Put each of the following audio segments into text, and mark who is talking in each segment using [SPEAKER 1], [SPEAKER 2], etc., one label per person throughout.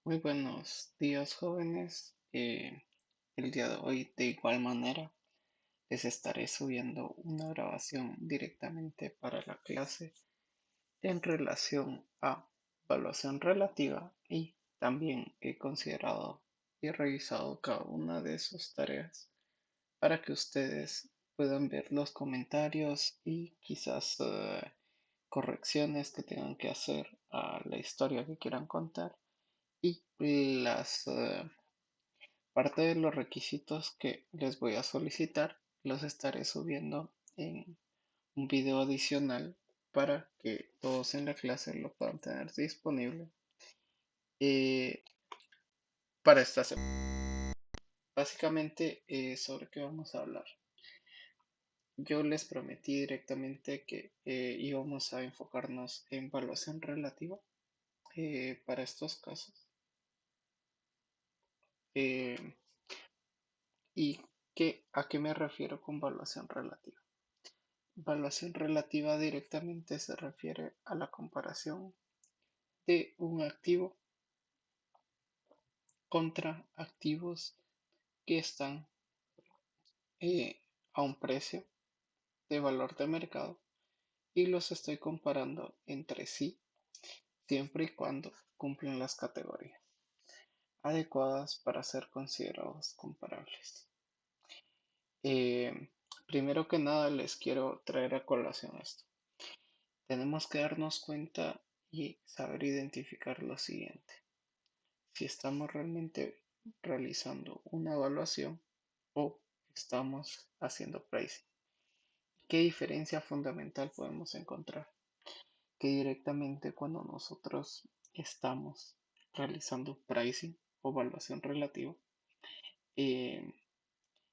[SPEAKER 1] Muy buenos días, jóvenes. El día de hoy, de igual manera, les estaré subiendo una grabación directamente para la clase en relación a evaluación relativa y también he considerado y revisado cada una de sus tareas para que ustedes puedan ver los comentarios y quizás correcciones que tengan que hacer a la historia que quieran contar y las parte de los requisitos que les voy a solicitar los estaré subiendo en un video adicional para que todos en la clase lo puedan tener disponible eh, para esta semana. Básicamente, ¿sobre qué vamos a hablar? Yo les prometí directamente que íbamos a enfocarnos en evaluación relativa para estos casos. Eh, ¿Y a qué me refiero con evaluación relativa? Evaluación relativa directamente se refiere a la comparación de un activo contra activos que están a un precio de valor de mercado y los estoy comparando entre sí siempre y cuando cumplan las categorías adecuadas para ser considerados comparables. Eh, Primero que nada les quiero traer a colación esto. Tenemos que darnos cuenta y saber identificar lo siguiente. Si estamos realmente realizando una evaluación o estamos haciendo pricing. ¿Qué diferencia fundamental podemos encontrar? Que directamente cuando nosotros estamos realizando pricing o evaluación relativa, eh,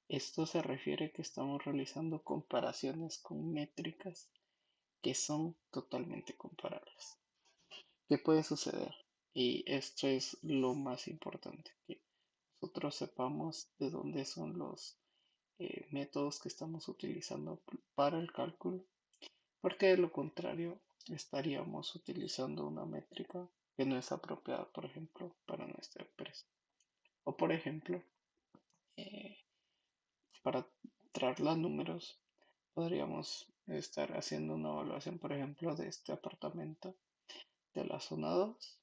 [SPEAKER 1] esto se refiere que estamos realizando comparaciones con métricas que son totalmente comparables. ¿Qué puede suceder? Y esto es lo más importante, que nosotros sepamos de dónde son los métodos que estamos utilizando para el cálculo, porque de lo contrario estaríamos utilizando una métrica que no es apropiada, por ejemplo, para nuestra empresa. O por ejemplo, eh, para traer números, podríamos estar haciendo una evaluación, por ejemplo, de este apartamento de la zona 2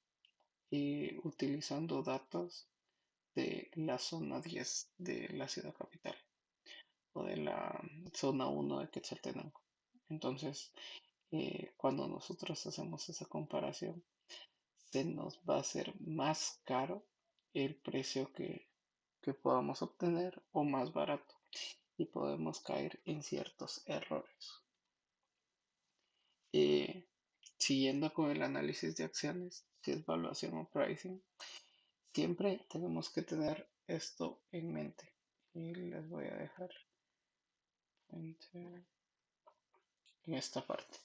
[SPEAKER 1] y utilizando datos de la zona 10 de la ciudad capital o de la zona 1 de Quetzaltenango. Entonces, cuando nosotros hacemos esa comparación, se nos va a hacer más caro el precio que podamos obtener o más barato y podemos caer en ciertos errores. Eh, Siguiendo con el análisis de acciones, si es valuación o pricing, siempre tenemos que tener esto en mente. Y les voy a dejar en esta parte.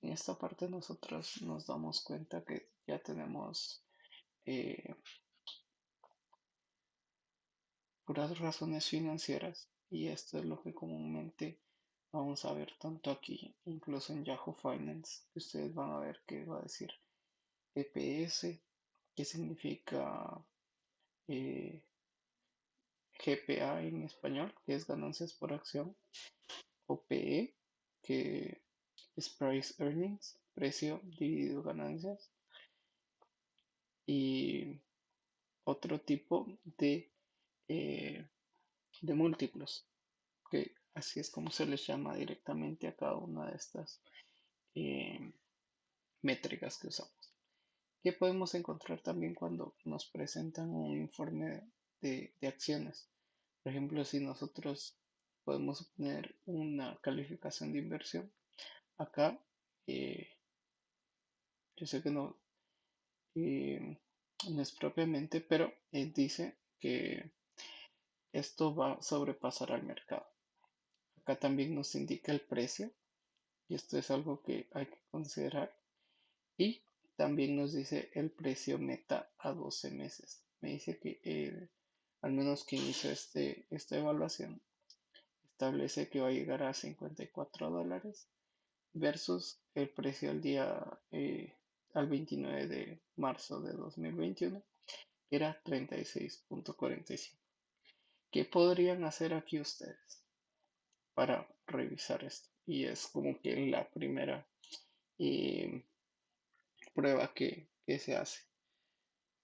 [SPEAKER 1] En esta parte nosotros nos damos cuenta que ya tenemos eh, puras razones financieras y esto es lo que comúnmente vamos a ver tanto aquí, incluso en Yahoo Finance, que ustedes van a ver que va a decir EPS, que significa eh, GPA en español, que es ganancias por acción, o PE, que es Price Earnings, precio dividido ganancias, y otro tipo eh, de múltiplos, que así es como se les llama directamente a cada una de estas eh, métricas que usamos. ¿Qué podemos encontrar también cuando nos presentan un informe de acciones? Por ejemplo, si nosotros podemos obtener una calificación de inversión, acá yo sé que eh, no es propiamente, pero dice que esto va a sobrepasar al mercado. Acá también nos indica el precio y esto es algo que hay que considerar. Y también nos dice el precio meta a 12 meses. Me dice que al menos quien hizo esta evaluación establece que va a llegar a $54 versus el precio al día al 29 de marzo de 2021 era 36,45. ¿Qué podrían hacer aquí ustedes para revisar esto? Y es como que la primera eh, prueba que se hace.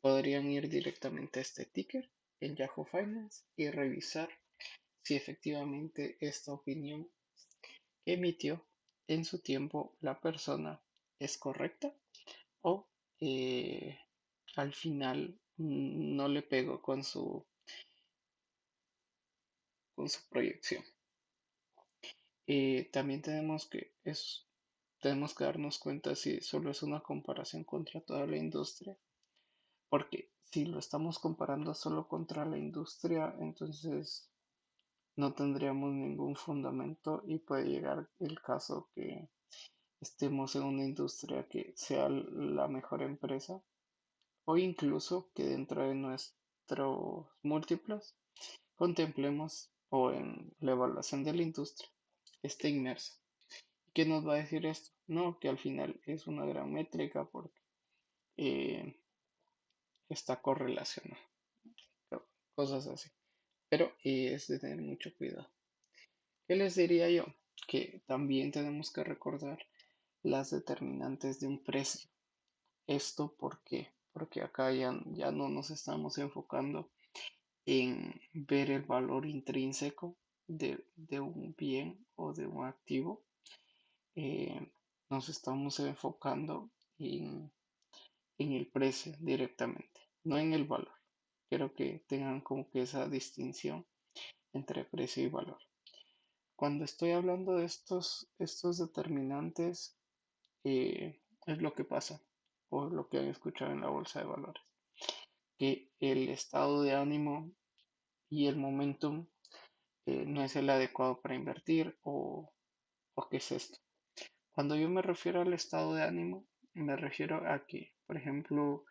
[SPEAKER 1] Podrían ir directamente a este ticker en Yahoo Finance y revisar si efectivamente esta opinión que emitió en su tiempo la persona es correcta o al final no le pegó con su proyección. También tenemos que darnos cuenta si solo es una comparación contra toda la industria, porque si lo estamos comparando solo contra la industria, entonces no tendríamos ningún fundamento y puede llegar el caso que estemos en una industria que sea la mejor empresa o incluso que dentro de nuestros múltiplos contemplemos o en la evaluación de la industria esté inmersa. ¿Qué nos va a decir esto? No, que al final es una gran métrica porque eh, está correlacionada, cosas así. Pero es de tener mucho cuidado. ¿Qué les diría yo? Que también tenemos que recordar las determinantes de un precio. ¿Esto por qué? Porque acá ya no nos estamos enfocando en ver el valor intrínseco de un bien o de un activo. eh, Nos estamos enfocando en el precio directamente, no en el valor. Quiero que tengan como que esa distinción entre precio y valor. Cuando estoy hablando de estos determinantes, es lo que pasa o lo que han escuchado en la bolsa de valores, que el estado de ánimo y el momentum no es el adecuado para invertir o qué es esto. Cuando yo me refiero al estado de ánimo, me refiero a que, por ejemplo,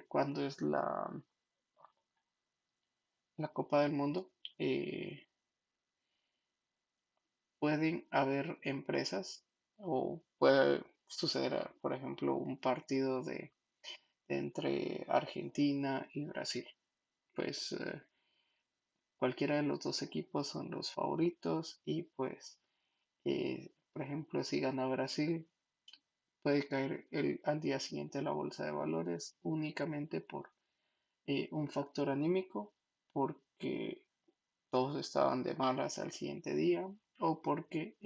[SPEAKER 1] cuando es la Copa del Mundo, pueden haber empresas o puede suceder, por ejemplo, un partido de entre Argentina y Brasil. Pues cualquiera de los dos equipos son los favoritos y pues, por ejemplo, si gana Brasil, puede caer al día siguiente la bolsa de valores únicamente por un factor anímico, porque todos estaban de malas al siguiente día o porque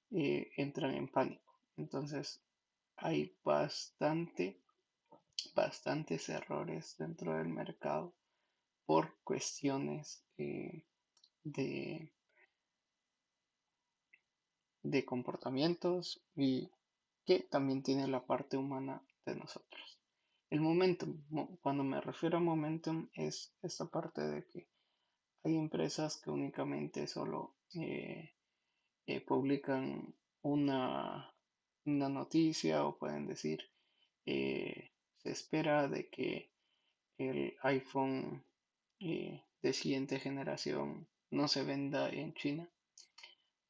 [SPEAKER 1] entran en pánico. Entonces hay bastantes errores dentro del mercado por cuestiones de, de comportamientos y que también tiene la parte humana de nosotros. El momentum, cuando me refiero a momentum, es esta parte de que hay empresas que únicamente solo publican una noticia o pueden decir, se espera de que el iPhone de siguiente generación no se venda en China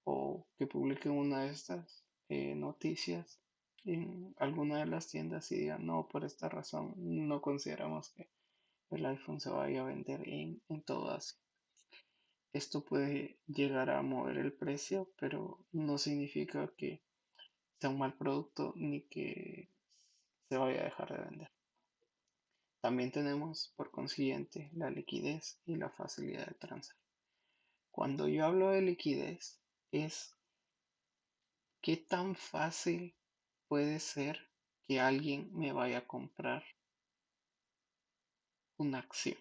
[SPEAKER 1] o que publiquen una de estas noticias en alguna de las tiendas y digan, no, por esta razón no consideramos que el iPhone se vaya a vender en todo Asia. Esto puede llegar a mover el precio, pero no significa que sea un mal producto ni que se vaya a dejar de vender. También tenemos, por consiguiente, la liquidez y la facilidad de transar. Cuando yo hablo de liquidez, es qué tan fácil puede ser que alguien me vaya a comprar una acción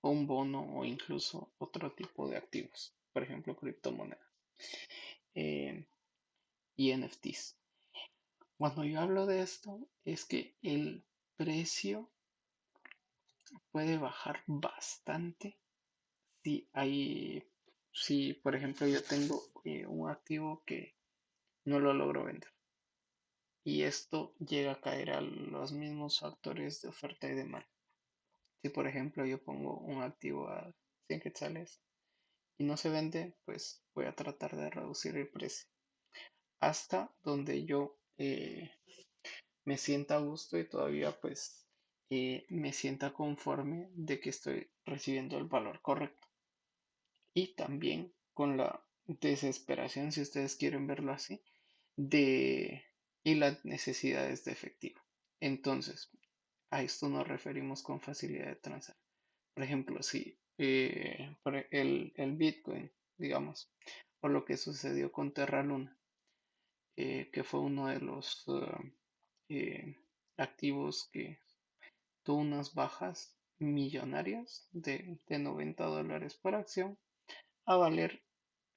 [SPEAKER 1] o un bono o incluso otro tipo de activos, por ejemplo, criptomonedas eh, y NFTs. Cuando yo hablo de esto, es que el precio puede bajar bastante si por ejemplo yo tengo un activo que no lo logro vender y esto llega a caer a los mismos factores de oferta y demanda. Si por ejemplo yo pongo un activo a 100 quetzales y no se vende, pues voy a tratar de reducir el precio hasta donde yo me sienta a gusto y todavía pues me sienta conforme de que estoy recibiendo el valor correcto. Y también con la desesperación, si ustedes quieren verlo así, de y las necesidades de efectivo. Entonces, a esto nos referimos con facilidad de transar. Por ejemplo, si el Bitcoin, digamos, o lo que sucedió con Terra Luna, que fue uno de los eh, activos que tuvo unas bajas millonarias de $90 por acción a valer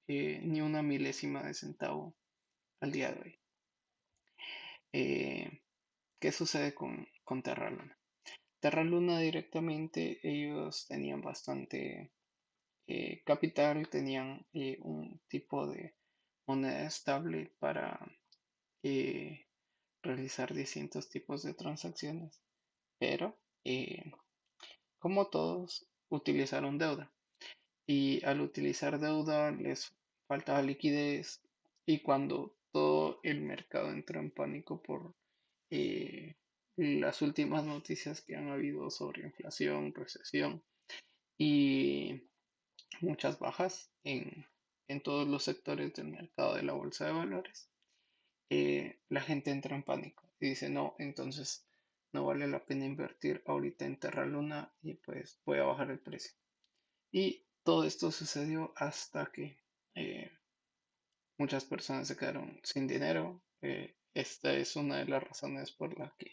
[SPEAKER 1] ni una milésima de centavo al día de hoy. Eh, ¿Qué sucede con Terra Luna? Terra Luna directamente ellos tenían bastante capital, tenían un tipo de moneda estable para eh, realizar distintos tipos de transacciones, pero como todos utilizaron deuda y al utilizar deuda les faltaba liquidez y cuando todo el mercado entró en pánico por eh, las últimas noticias que han habido sobre inflación, recesión y muchas bajas en todos los sectores del mercado de la bolsa de valores, la gente entra en pánico y dice, no, entonces no vale la pena invertir ahorita en Terra Luna y pues voy a bajar el precio. Y todo esto sucedió hasta que eh, muchas personas se quedaron sin dinero. Esta es una de las razones por la que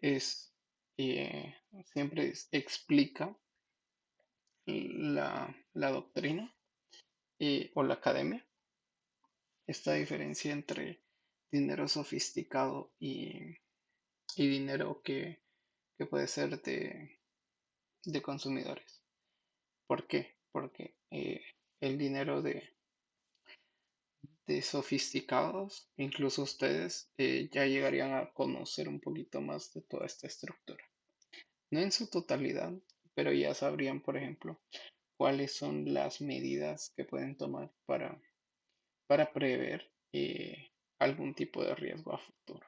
[SPEAKER 1] es, eh, siempre explica la doctrina o la academia, esta diferencia entre dinero sofisticado y dinero que puede ser de consumidores. ¿Por qué? Porque el dinero de sofisticados, incluso ustedes, ya llegarían a conocer un poquito más de toda esta estructura. No en su totalidad, pero ya sabrían, por ejemplo, cuáles son las medidas que pueden tomar para prever algún tipo de riesgo a futuro.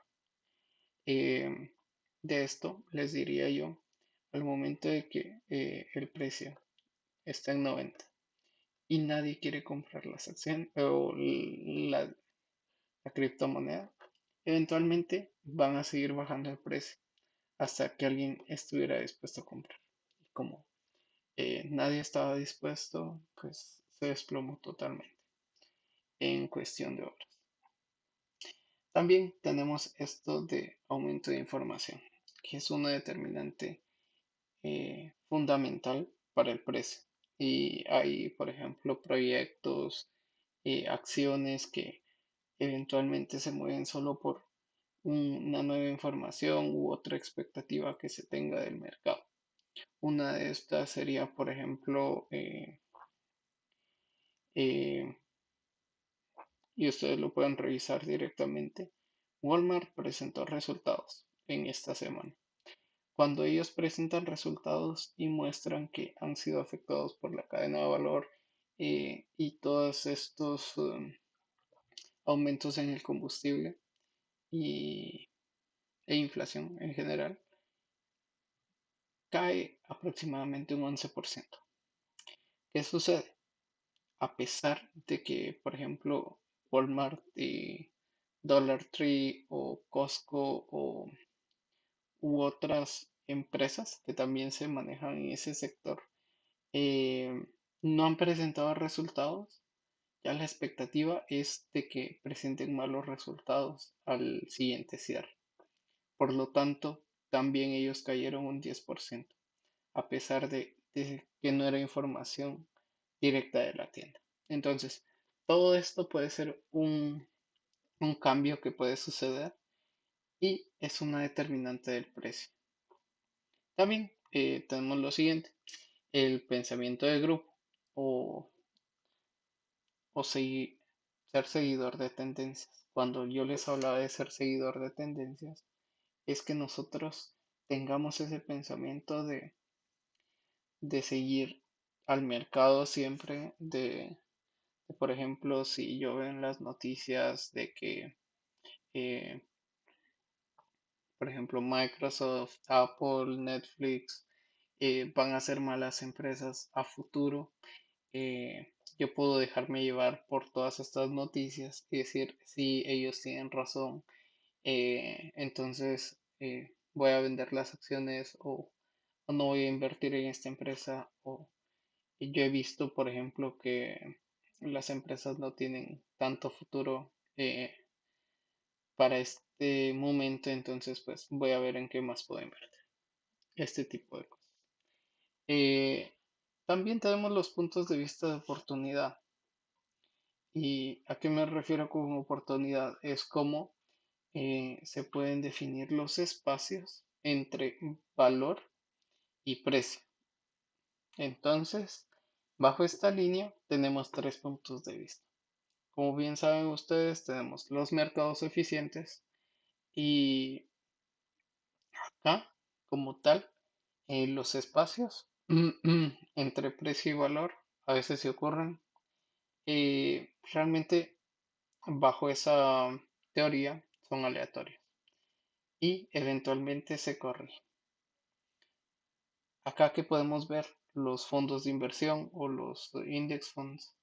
[SPEAKER 1] Eh, de esto les diría yo, al momento de que el precio está en 90 y nadie quiere comprar las acciones o la criptomoneda, eventualmente van a seguir bajando el precio hasta que alguien estuviera dispuesto a comprar. Y como nadie estaba dispuesto, pues se desplomó totalmente en cuestión de horas. También tenemos esto de aumento de información, que es una determinante fundamental para el precio. Y hay, por ejemplo, proyectos, acciones que eventualmente se mueven solo por una nueva información u otra expectativa que se tenga del mercado. Una de estas sería, por ejemplo, eh, y ustedes lo pueden revisar directamente, Walmart presentó resultados en esta semana. Cuando ellos presentan resultados y muestran que han sido afectados por la cadena de valor y todos estos aumentos en el combustible y, e inflación en general, cae aproximadamente un 11%. ¿Qué sucede? A pesar de que, por ejemplo, Walmart y Dollar Tree o Costco u otras empresas que también se manejan en ese sector eh, no han presentado resultados, ya la expectativa es de que presenten malos resultados al siguiente cierre. Por lo tanto, también ellos cayeron un 10%, a pesar de que no era información directa de la tienda. Entonces, todo esto puede ser un cambio que puede suceder y es una determinante del precio. También tenemos lo siguiente, el pensamiento de grupo o, o ser seguidor de tendencias. Cuando yo les hablaba de ser seguidor de tendencias, es que nosotros tengamos ese pensamiento de seguir al mercado siempre, por ejemplo, si yo veo en las noticias de que, eh, por ejemplo, Microsoft, Apple, Netflix, van a ser malas empresas a futuro. Yo puedo dejarme llevar por todas estas noticias y decir, sí, ellos tienen razón, entonces voy a vender las acciones o no voy a invertir en esta empresa. O yo he visto, por ejemplo, que las empresas no tienen tanto futuro para este momento, entonces pues voy a ver en qué más puedo invertir. Este tipo de cosas. Eh, También tenemos los puntos de vista de oportunidad. ¿Y a qué me refiero con oportunidad? Es cómo se pueden definir los espacios entre valor y precio. Entonces, bajo esta línea tenemos tres puntos de vista. Como bien saben ustedes, tenemos los mercados eficientes y acá, como tal, los espacios entre precio y valor a veces se ocurren. Realmente, bajo esa teoría, son aleatorios y eventualmente se corrigen. Acá que podemos ver los fondos de inversión o los index funds,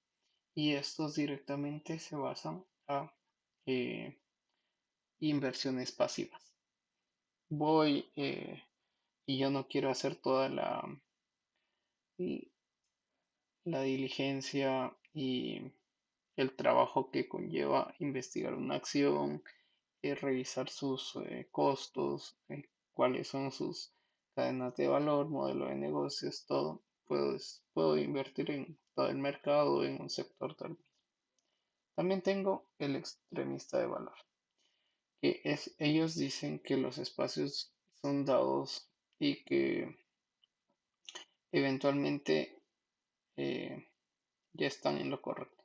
[SPEAKER 1] y estos directamente se basan a eh, inversiones pasivas. Voy y yo no quiero hacer toda la diligencia y el trabajo que conlleva investigar una acción, revisar sus costos, cuáles son sus cadenas de valor, modelo de negocios, todo. Puedo invertir en todo el mercado, en un sector tal vez. También tengo el extremista de valor, que es, ellos dicen que los espacios son dados y que eventualmente eh, ya están en lo correcto.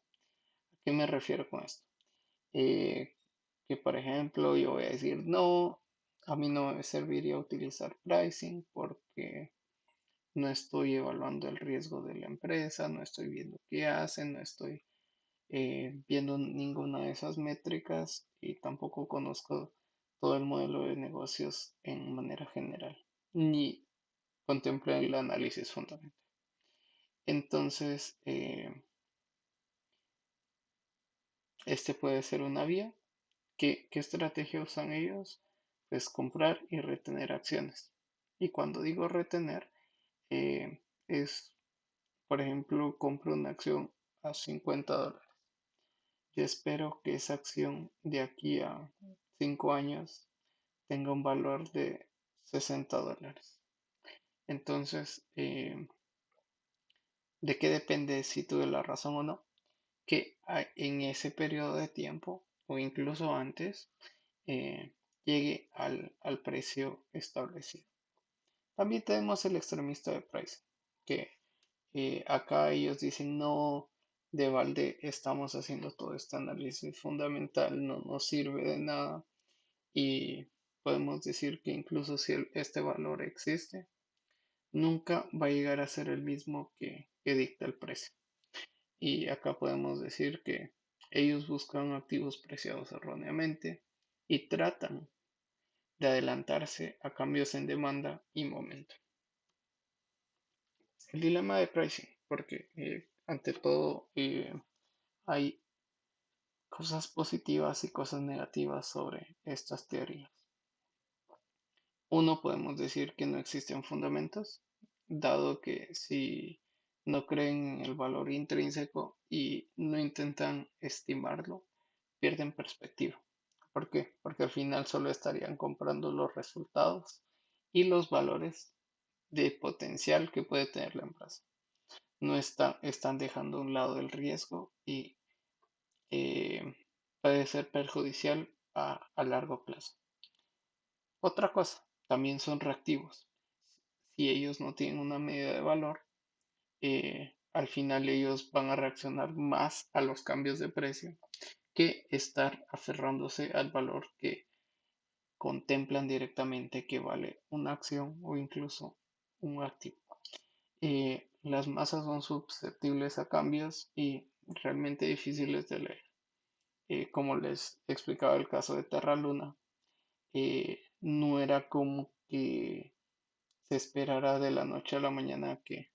[SPEAKER 1] ¿A qué me refiero con esto? Eh, que por ejemplo yo voy a decir, no, a mí no me serviría utilizar pricing porque no estoy evaluando el riesgo de la empresa, no estoy viendo qué hacen, no estoy viendo ninguna de esas métricas y tampoco conozco todo el modelo de negocios en manera general, ni contemplé el análisis fundamental. Entonces, este puede ser una vía. ¿Qué estrategia usan ellos? Pues comprar y retener acciones. Y cuando digo retener, es, por ejemplo, compro una acción a $50. Yo espero que esa acción de aquí a 5 años tenga un valor de $60. Entonces, ¿de qué depende si tuve la razón o no? Que en ese periodo de tiempo o incluso antes eh, llegue al precio establecido. También tenemos el extremista de pricing, que acá ellos dicen no, de balde estamos haciendo todo este análisis fundamental, no nos sirve de nada y podemos decir que incluso si este valor existe, nunca va a llegar a ser el mismo que dicta el precio. Y acá podemos decir que ellos buscan activos preciados erróneamente y tratan de adelantarse a cambios en demanda y momento. El dilema de pricing, porque ante todo hay cosas positivas y cosas negativas sobre estas teorías. Uno, podemos decir que no existen fundamentos, dado que si no creen en el valor intrínseco y no intentan estimarlo, pierden perspectiva. ¿Por qué? Porque al final solo estarían comprando los resultados y los valores de potencial que puede tener la empresa. No están dejando a un lado el riesgo y eh, puede ser perjudicial a largo plazo. Otra cosa, también son reactivos. Si ellos no tienen una medida de valor, al final ellos van a reaccionar más a los cambios de precio que estar aferrándose al valor que contemplan directamente que vale una acción o incluso un activo. Las masas son susceptibles a cambios y realmente difíciles de leer. Como les explicaba el caso de Terra Luna, no era como que se esperara de la noche a la mañana que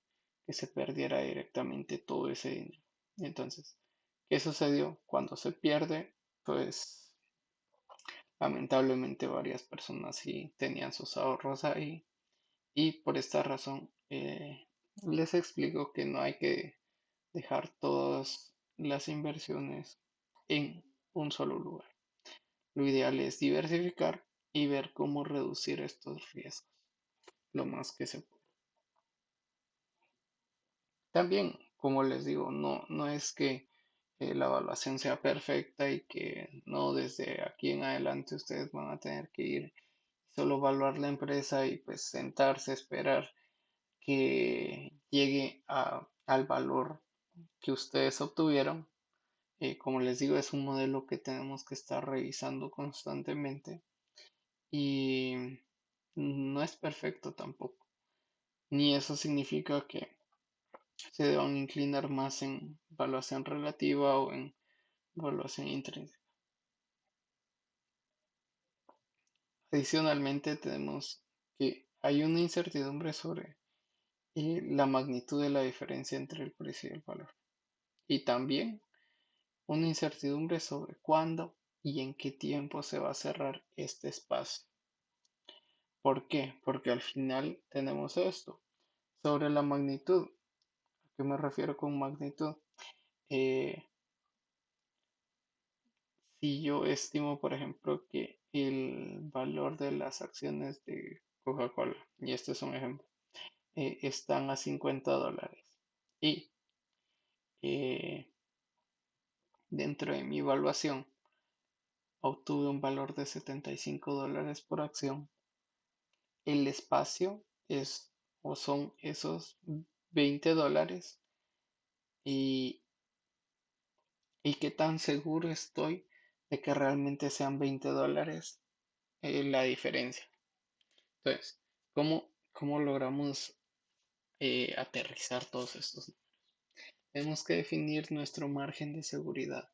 [SPEAKER 1] se perdiera directamente todo ese dinero. Entonces, ¿qué sucedió? Cuando se pierde, pues lamentablemente varias personas sí tenían sus ahorros ahí y por esta razón les explico que no hay que dejar todas las inversiones en un solo lugar. Lo ideal es diversificar y ver cómo reducir estos riesgos lo más que se pueda. También, como les digo, no es que la evaluación sea perfecta y que no desde aquí en adelante ustedes van a tener que ir solo evaluar la empresa y pues sentarse a esperar que llegue al valor que ustedes obtuvieron. Como les digo, es un modelo que tenemos que estar revisando constantemente y no es perfecto tampoco. Ni eso significa que se deban inclinar más en evaluación relativa o en evaluación intrínseca. Adicionalmente, tenemos que hay una incertidumbre sobre la magnitud de la diferencia entre el precio y el valor. Y también una incertidumbre sobre cuándo y en qué tiempo se va a cerrar este espacio. ¿Por qué? Porque al final tenemos esto. Sobre la magnitud, ¿a qué me refiero con magnitud? Eh, si yo estimo, por ejemplo, que el valor de las acciones de Coca-Cola, y este es un ejemplo, están a $50 y eh, dentro de mi evaluación obtuve un valor de $75 por acción, el espacio es o son esos $20 y, y qué tan seguro estoy de que realmente sean $20 la diferencia. Entonces, ¿cómo logramos aterrizar todos estos? Tenemos que definir nuestro margen de seguridad.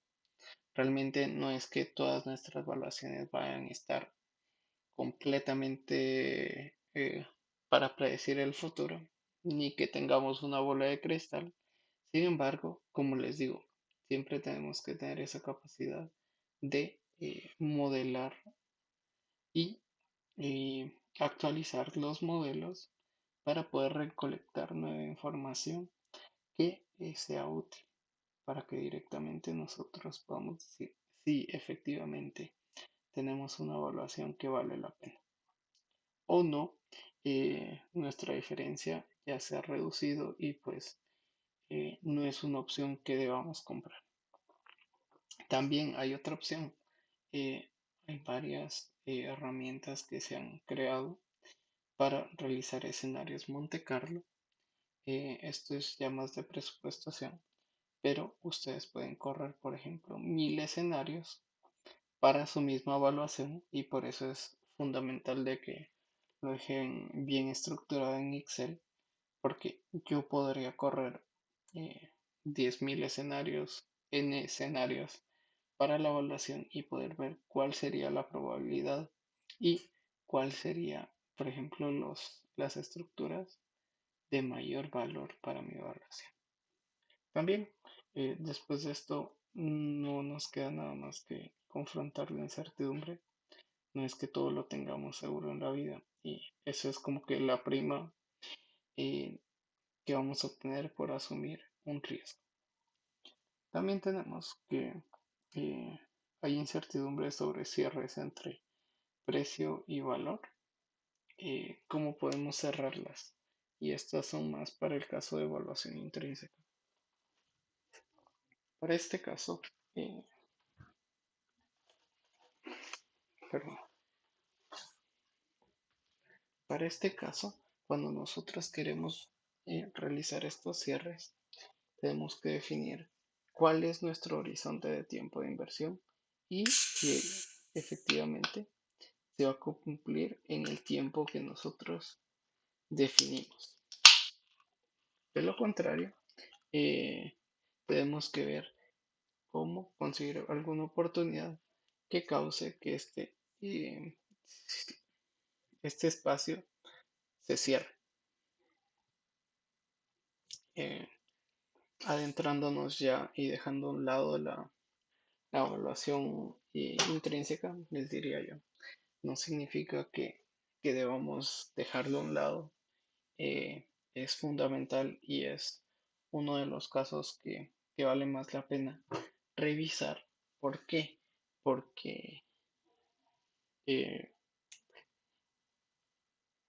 [SPEAKER 1] Realmente no es que todas nuestras evaluaciones vayan a estar completamente para predecir el futuro, ni que tengamos una bola de cristal. Sin embargo, como les digo, siempre tenemos que tener esa capacidad de modelar y actualizar los modelos para poder recolectar nueva información que sea útil para que directamente nosotros podamos decir si efectivamente tenemos una evaluación que vale la pena o no, nuestra diferencia ya se ha reducido y pues no es una opción que debamos comprar. También hay otra opción. Hay varias herramientas que se han creado para realizar escenarios Monte Carlo. Esto es ya más de presupuestación, pero ustedes pueden correr, por ejemplo, 1000 escenarios para su misma evaluación y por eso es fundamental de que lo dejen bien estructurado en Excel porque yo podría correr eh, 10.000 escenarios, n escenarios para la evaluación y poder ver cuál sería la probabilidad y cuál sería, por ejemplo, las estructuras de mayor valor para mi evaluación. También, después de esto, no nos queda nada más que confrontar la incertidumbre. No es que todo lo tengamos seguro en la vida y eso es como que la prima eh, que vamos a obtener por asumir un riesgo. También tenemos que eh, hay incertidumbre sobre cierres entre precio y valor. ¿Cómo podemos cerrarlas? Y estas son más para el caso de evaluación intrínseca. Para este caso, eh, perdón, para este caso, cuando nosotros queremos realizar estos cierres, tenemos que definir cuál es nuestro horizonte de tiempo de inversión y que efectivamente se va a cumplir en el tiempo que nosotros definimos. De lo contrario, eh, tenemos que ver cómo conseguir alguna oportunidad que cause que este este espacio se cierre, eh, adentrándonos ya y dejando a un lado la evaluación intrínseca, les diría yo. No significa que debamos dejarlo a un lado. Es fundamental y es uno de los casos que vale más la pena revisar. ¿Por qué? Porque, eh,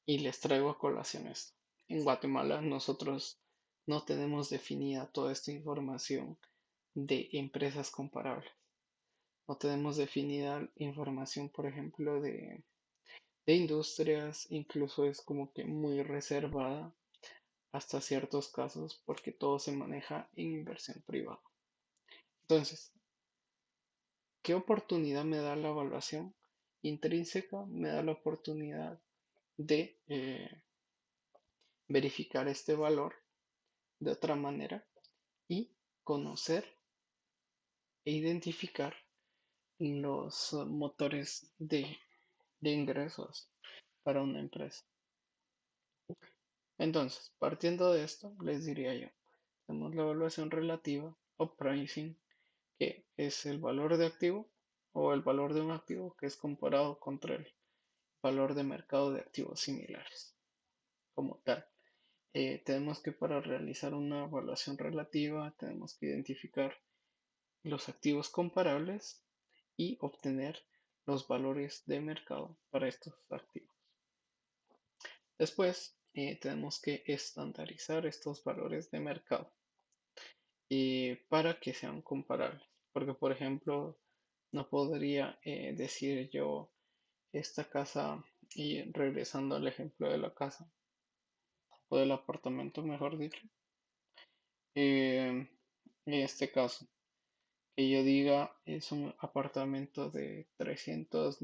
[SPEAKER 1] y les traigo a colación esto, en Guatemala nosotros no tenemos definida toda esta información de empresas comparables. No tenemos definida información, por ejemplo, de industrias, incluso es como que muy reservada hasta ciertos casos porque todo se maneja en inversión privada. Entonces, ¿qué oportunidad me da la evaluación intrínseca? Me da la oportunidad de verificar este valor de otra manera y conocer e identificar los motores de ingresos para una empresa. Entonces, partiendo de esto, les diría yo, tenemos la evaluación relativa o pricing, que es el valor de activo o el valor de un activo que es comparado contra el valor de mercado de activos similares. Como tal, tenemos que para realizar una evaluación relativa, tenemos que identificar los activos comparables y obtener los valores de mercado para estos activos. Después, tenemos que estandarizar estos valores de mercado para que sean comparables. Porque, por ejemplo, no podría decir yo esta casa, y regresando al ejemplo de la casa o del apartamento, mejor dicho, en este caso, que yo diga es un apartamento de 300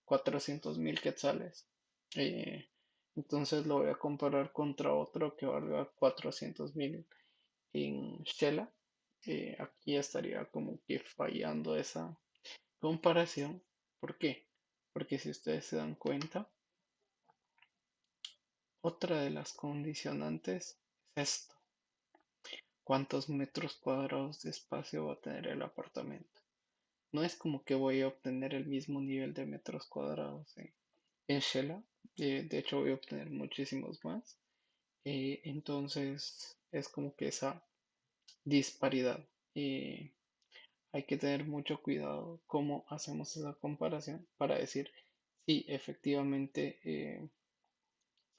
[SPEAKER 1] 400.000 quetzales. eh, entonces lo voy a comparar contra otro que valga 400.000 en Shela. Aquí estaría como que fallando esa comparación. ¿Por qué? Porque si ustedes se dan cuenta, otra de las condicionantes es esto. ¿Cuántos metros cuadrados de espacio va a tener el apartamento? No es como que voy a obtener el mismo nivel de metros cuadrados en Shela. De hecho, voy a obtener muchísimos más. Entonces, es como que esa disparidad. Hay que tener mucho cuidado cómo hacemos esa comparación para decir si efectivamente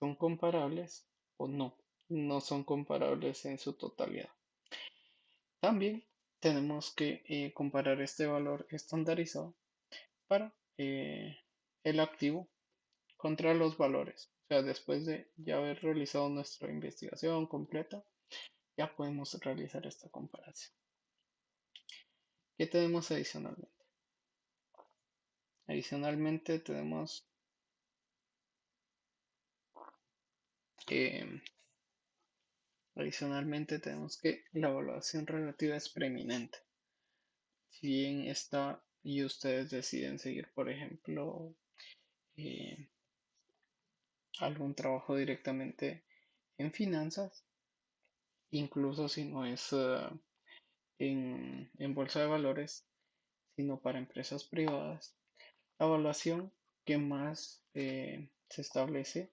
[SPEAKER 1] son comparables o no. No son comparables en su totalidad. También tenemos que comparar este valor estandarizado para el activo contra los valores. O sea, después de ya haber realizado nuestra investigación completa, ya podemos realizar esta comparación. ¿Qué tenemos adicionalmente? Adicionalmente tenemos eh, que la evaluación relativa es preeminente. Si bien está y ustedes deciden seguir, por ejemplo, eh, algún trabajo directamente en finanzas, incluso si no es en bolsa de valores, sino para empresas privadas, la evaluación que más se establece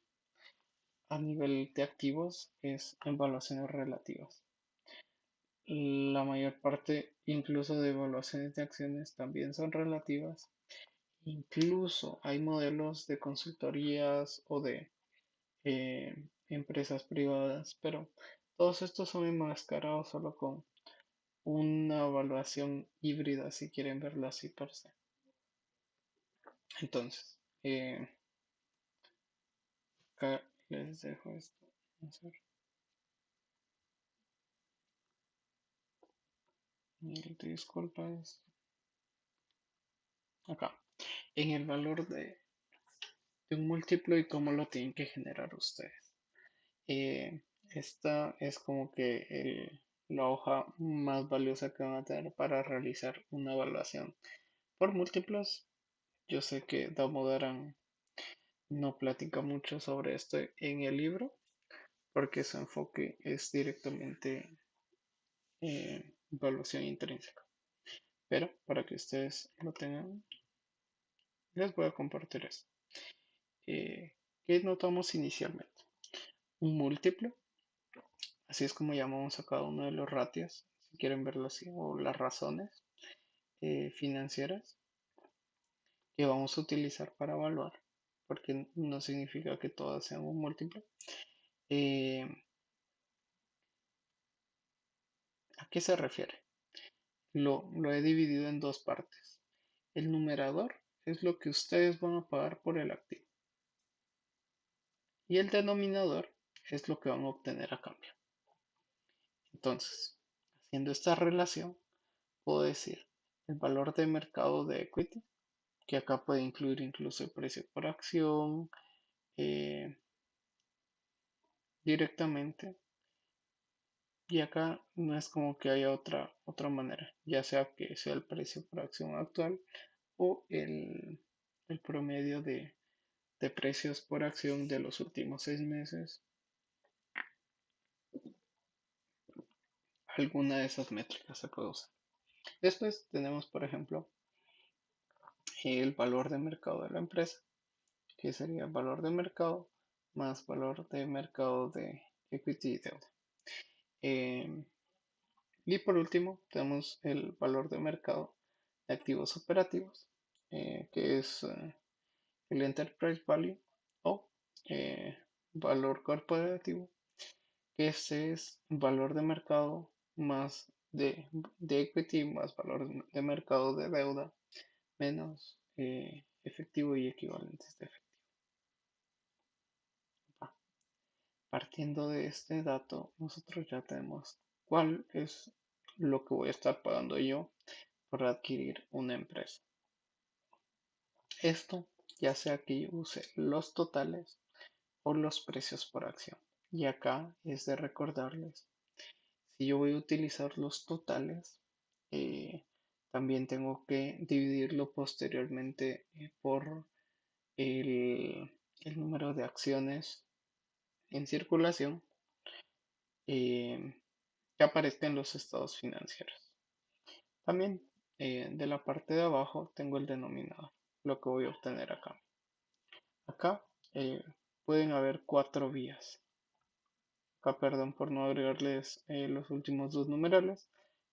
[SPEAKER 1] a nivel de activos es evaluaciones relativas. La mayor parte, incluso de evaluaciones de acciones, también son relativas. Incluso hay modelos de consultorías o de empresas privadas, pero todos estos son enmascarados solo con una evaluación híbrida, si quieren verlo así per se. Entonces, acá les dejo esto. Vamos a ver. Disculpas. Acá. En el valor de un múltiplo y cómo lo tienen que generar ustedes. Esta es como que la hoja más valiosa que van a tener para realizar una evaluación por múltiplos. Yo sé que Damodaran no platica mucho sobre esto en el libro porque su enfoque es directamente evaluación intrínseca. Pero para que ustedes lo tengan, les voy a compartir esto. ¿Qué notamos inicialmente? Un múltiplo, así es como llamamos a cada uno de los ratios, si quieren verlo así, o las razones financieras que vamos a utilizar para evaluar, porque no significa que todas sean un múltiplo. Eh, ¿A qué se refiere? Lo he dividido en dos partes. El numerador es lo que ustedes van a pagar por el activo y el denominador es lo que van a obtener a cambio. Entonces, haciendo esta relación, puedo decir el valor de mercado de equity, que acá puede incluir incluso el precio por acción eh, directamente. Y acá no es como que haya otra manera, ya sea que sea el precio por acción actual o el promedio de precios por acción de los últimos 6 meses, alguna de esas métricas se puede usar. Después tenemos, por ejemplo, el valor de mercado de la empresa, que sería el valor de mercado más valor de mercado de equity y deuda. Em, y por último, tenemos el valor de mercado de activos operativos, que es el Enterprise Value o eh, valor corporativo, que ese es valor de mercado más de equity más valor de mercado de deuda menos efectivo y equivalentes de efectivo. Partiendo de este dato, nosotros ya tenemos cuál es lo que voy a estar pagando yo por adquirir una empresa. Esto ya sea que yo use los totales o los precios por acción. Y acá es de recordarles, si yo voy a utilizar los totales, eh, también tengo que dividirlo posteriormente por el, el número de acciones en circulación eh, que aparezca en los estados financieros. También de la parte de abajo tengo el denominador, lo que voy a obtener acá. Acá pueden haber cuatro vías. Acá, perdón por no agregarles los últimos dos numerales,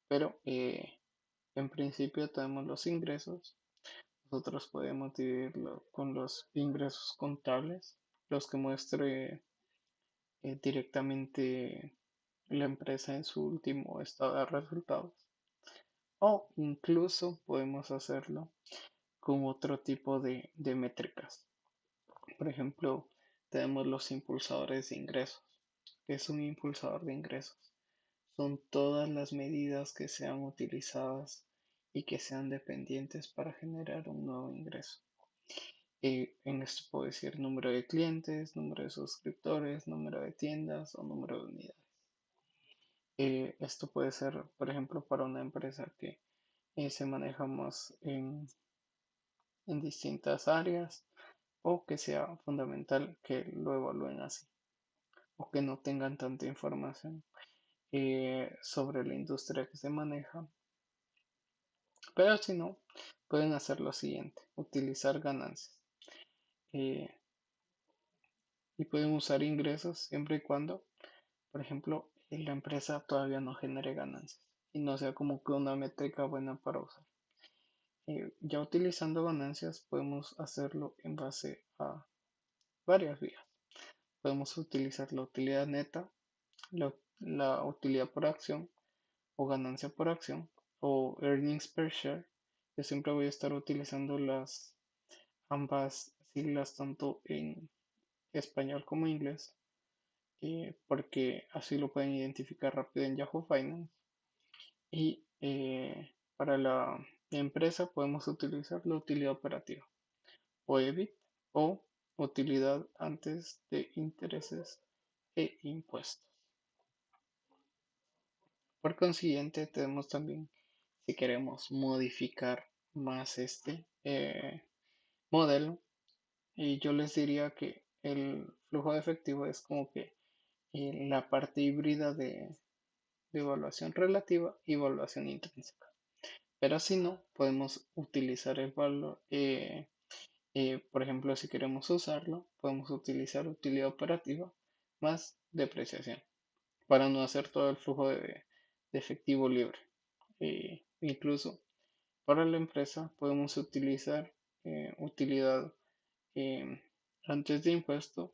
[SPEAKER 1] pero en principio tenemos los ingresos. Nosotros podemos dividirlo con los ingresos contables, los que muestre directamente la empresa en su último estado de resultados. O incluso podemos hacerlo con otro tipo de métricas. Por ejemplo, tenemos los impulsadores de ingresos. ¿Qué es un impulsador de ingresos? Son todas las medidas que sean utilizadas y que sean dependientes para generar un nuevo ingreso. En esto puedo decir número de clientes, número de suscriptores, número de tiendas o número de unidades. Esto puede ser, por ejemplo, para una empresa que se maneja más en distintas áreas o que sea fundamental que lo evalúen así o que no tengan tanta información sobre la industria que se maneja. Pero si no, pueden hacer lo siguiente, utilizar ganancias eh, y pueden usar ingresos siempre y cuando, por ejemplo, la empresa todavía no genere ganancias y no sea como que una métrica buena para usar. Ya utilizando ganancias podemos hacerlo en base a varias vías. Podemos utilizar la utilidad neta, la utilidad por acción o ganancia por acción o earnings per share. Yo siempre voy a estar utilizando las ambas siglas tanto en español como inglés porque así lo pueden identificar rápido en Yahoo Finance. Y para la empresa podemos utilizar la utilidad operativa o EBIT o utilidad antes de intereses e impuestos. Por consiguiente, tenemos también, si queremos modificar más este modelo, Y yo les diría que el flujo de efectivo es como que la parte híbrida de evaluación relativa y evaluación intrínseca. Pero si no, podemos utilizar el valor, por ejemplo, si queremos usarlo, podemos utilizar utilidad operativa más depreciación para no hacer todo el flujo de efectivo libre. Incluso para la empresa podemos utilizar utilidad eh, antes de impuesto,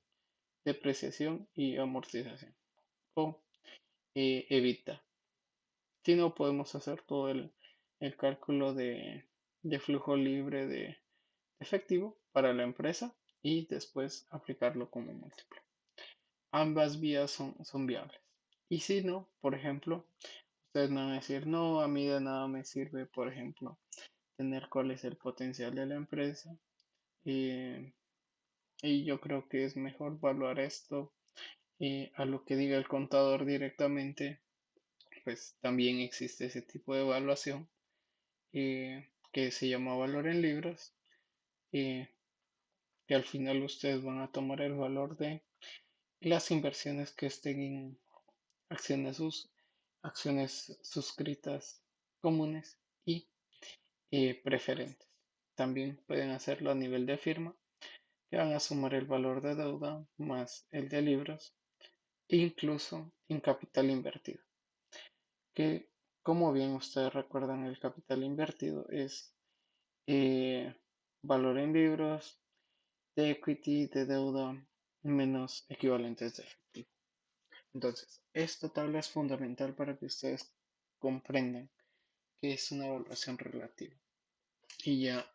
[SPEAKER 1] depreciación y amortización o evita. Si no, podemos hacer todo el cálculo de flujo libre de efectivo para la empresa y después aplicarlo como múltiplo. Ambas vías son viables. Y si no, por ejemplo, ustedes me van a decir, no, a mí de nada me sirve, por ejemplo, tener cuál es el potencial de la empresa. eh, y yo creo que es mejor evaluar esto a lo que diga el contador directamente, pues también existe ese tipo de evaluación que se llama valor en libras, eh, que al final ustedes van a tomar el valor de las inversiones que estén en acciones suscritas comunes y preferentes. También pueden hacerlo a nivel de firma, que van a sumar el valor de deuda más el de libros, incluso en capital invertido, que como bien ustedes recuerdan, el capital invertido es eh, valor en libros, de equity, de deuda, menos equivalentes de efectivo. Entonces, esta tabla es fundamental para que ustedes comprendan que es una evaluación relativa y ya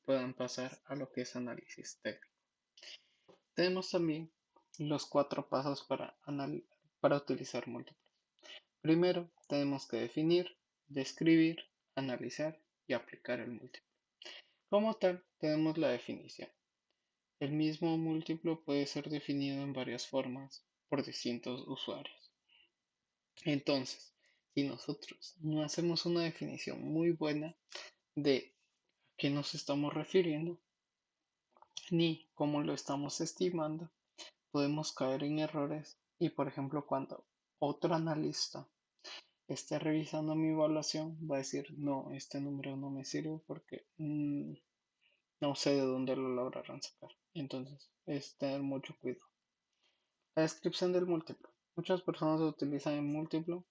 [SPEAKER 1] puedan pasar a lo que es análisis técnico. Tenemos también los cuatro pasos para utilizar múltiplos. Primero, tenemos que definir, describir, analizar y aplicar el múltiplo. Como tal, tenemos la definición. El mismo múltiplo puede ser definido en varias formas por distintos usuarios. Entonces, si nosotros no hacemos una definición muy buena de a qué nos estamos refiriendo, ni cómo lo estamos estimando, podemos caer en errores y, por ejemplo, cuando otro analista esté revisando mi evaluación, va a decir, no, este número no me sirve porque no sé de dónde lo lograron sacar. Entonces, es tener mucho cuidado. La descripción del múltiplo. Muchas personas utilizan el múltiplo,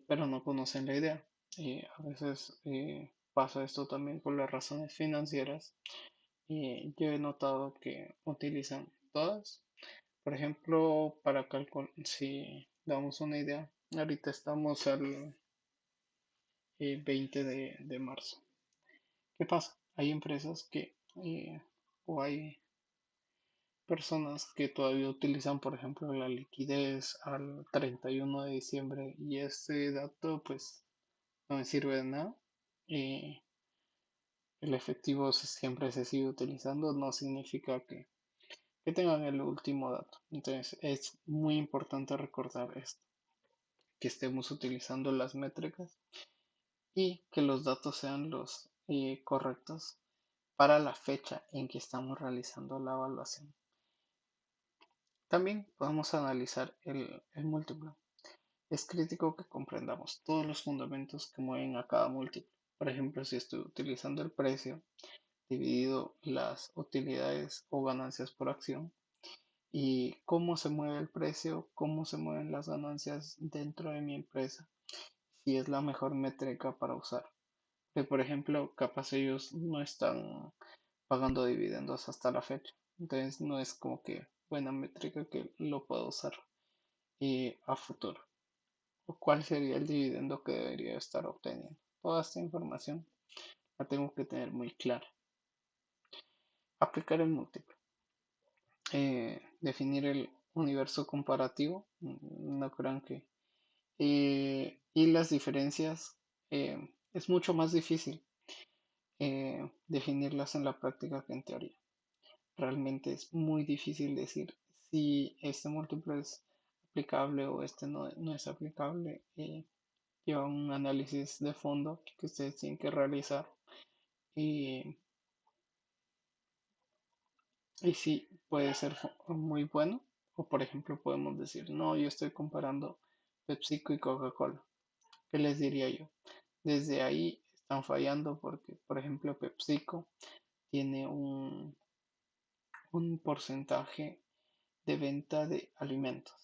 [SPEAKER 1] pero no conocen la idea. A veces pasa esto también con las razones financieras. Yo he notado que utilizan todas. Por ejemplo, para calcular, si damos una idea, ahorita estamos al 20 de marzo. ¿Qué pasa? Hay empresas o hay personas que todavía utilizan, por ejemplo, la liquidez al 31 de diciembre y este dato pues no me sirve de nada. Eh, el efectivo siempre se sigue utilizando, no significa que tengan el último dato. Entonces es muy importante recordar esto, que estemos utilizando las métricas y que los datos sean los correctos para la fecha en que estamos realizando la evaluación. También podemos analizar el múltiplo. Es crítico que comprendamos todos los fundamentos que mueven a cada múltiplo. Por ejemplo, si estoy utilizando el precio dividido las utilidades o ganancias por acción y cómo se mueve el precio, cómo se mueven las ganancias dentro de mi empresa, si es la mejor métrica para usar. Que por ejemplo, capaz ellos no están pagando dividendos hasta la fecha. Entonces no es como que buena métrica que lo pueda usar a futuro. ¿O cuál sería el dividendo que debería estar obteniendo? Toda esta información la tengo que tener muy clara. Aplicar el múltiplo. Definir el universo comparativo. No crean que. Y las diferencias es mucho más difícil definirlas en la práctica que en teoría. Realmente es muy difícil decir si este múltiplo es aplicable o este no es aplicable. Lleva un análisis de fondo que ustedes tienen que realizar y Y sí, puede ser muy bueno. O por ejemplo, podemos decir, no, yo estoy comparando PepsiCo y Coca-Cola. ¿Qué les diría yo? Desde ahí están fallando porque, por ejemplo, PepsiCo tiene un porcentaje de venta de alimentos.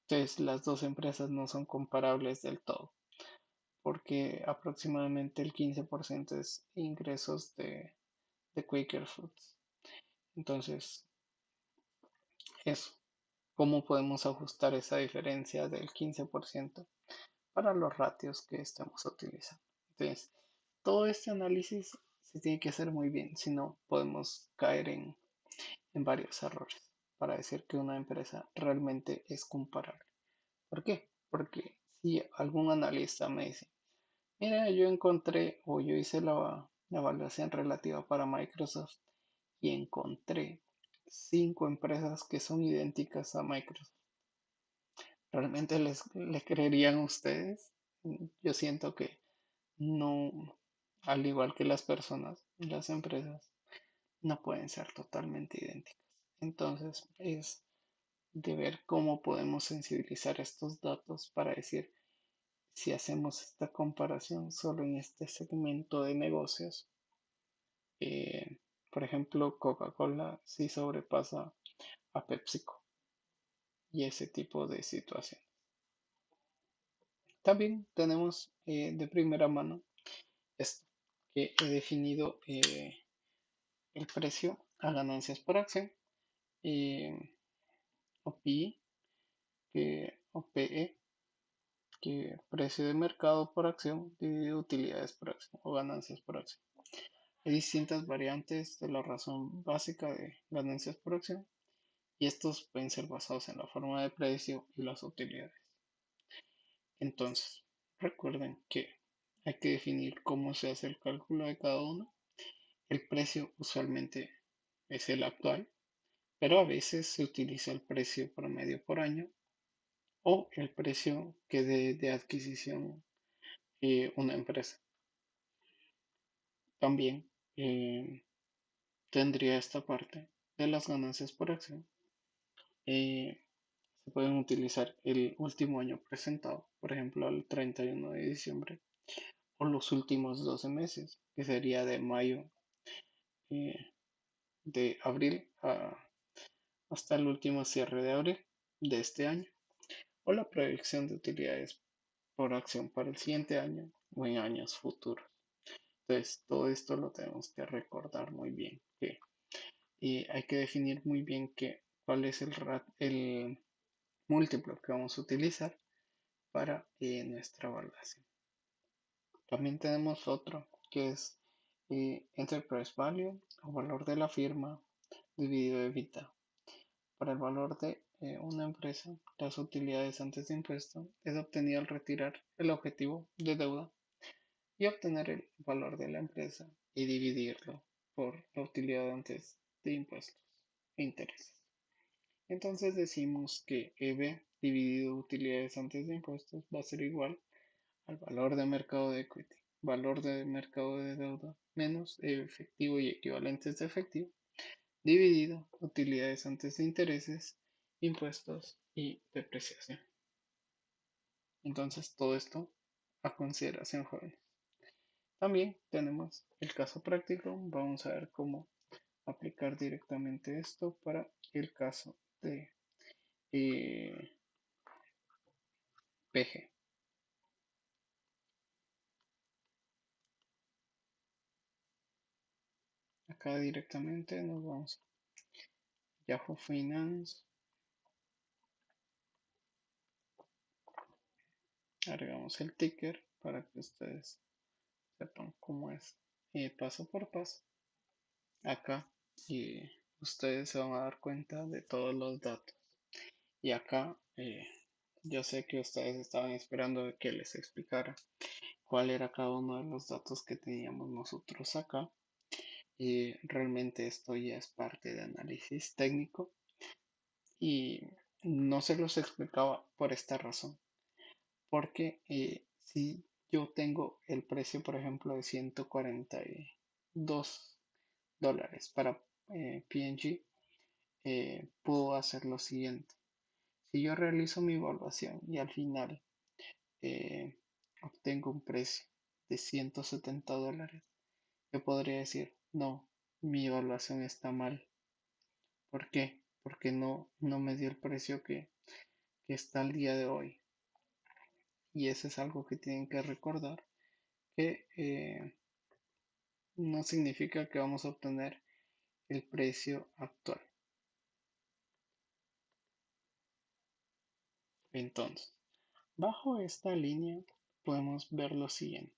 [SPEAKER 1] Entonces, las dos empresas no son comparables del todo, porque aproximadamente el 15% es ingresos de Quaker Foods. Entonces, eso, ¿cómo podemos ajustar esa diferencia del 15% para los ratios que estamos utilizando? Entonces, todo este análisis se tiene que hacer muy bien, si no podemos caer en varios errores para decir que una empresa realmente es comparable. ¿Por qué? Porque si algún analista me dice, mira, yo encontré o yo hice la evaluación relativa para Microsoft y encontré 5 empresas que son idénticas a Microsoft. ¿Realmente le creerían ustedes? Yo siento que no, al igual que las personas, las empresas no pueden ser totalmente idénticas. Entonces es de ver cómo podemos sensibilizar estos datos para decir si hacemos esta comparación solo en este segmento de negocios. eh, por ejemplo, Coca-Cola sí sobrepasa a PepsiCo y ese tipo de situación. También tenemos de primera mano esto, que he definido el precio a ganancias por acción, eh, o PI, o PE, que precio de mercado por acción dividido utilidades por acción o ganancias por acción. Hay distintas variantes de la razón básica de ganancias por acción y estos pueden ser basados en la forma de precio y las utilidades. Entonces, recuerden que hay que definir cómo se hace el cálculo de cada uno. El precio usualmente es el actual, pero a veces se utiliza el precio promedio por año o el precio que dé de adquisición una empresa. También tendría esta parte de las ganancias por acción. eh, Se pueden utilizar el último año presentado, por ejemplo, el 31 de diciembre, o los últimos 12 meses, que sería de mayo, eh, de abril hasta el último cierre de abril de este año, o la proyección de utilidades por acción para el siguiente año o en años futuros. Entonces, todo esto lo tenemos que recordar muy bien, que hay que definir muy bien cuál es el múltiplo que vamos a utilizar para nuestra evaluación. También tenemos otro que es Enterprise Value o valor de la firma dividido EBITDA. Para el valor de una empresa, las utilidades antes de impuesto es obtenido al retirar el objetivo de deuda y obtener el valor de la empresa y dividirlo por la utilidad antes de impuestos e intereses. Entonces decimos que EB dividido utilidades antes de impuestos va a ser igual al valor de mercado de equity, valor de mercado de deuda menos efectivo y equivalentes de efectivo, dividido utilidades antes de intereses, impuestos y depreciación. Entonces todo esto a consideración, jóvenes. También tenemos el caso práctico. Vamos a ver cómo aplicar directamente esto para el caso de PG. Acá directamente nos vamos a Yahoo Finance. Agregamos el ticker para que ustedes sepan cómo es paso por paso. Acá ustedes se van a dar cuenta de todos los datos. Y acá yo sé que ustedes estaban esperando que les explicara cuál era cada uno de los datos que teníamos nosotros acá. Y realmente esto ya es parte de análisis técnico y no se los explicaba por esta razón. Porque si yo tengo el precio, por ejemplo, de $142 para PNG, puedo hacer lo siguiente. Si yo realizo mi evaluación y al final eh, obtengo un precio de $170, yo podría decir, no, mi evaluación está mal. ¿Por qué? Porque no me dio el precio que está al día de hoy. Y eso es algo que tienen que recordar, que no significa que vamos a obtener el precio actual. Entonces, bajo esta línea podemos ver lo siguiente.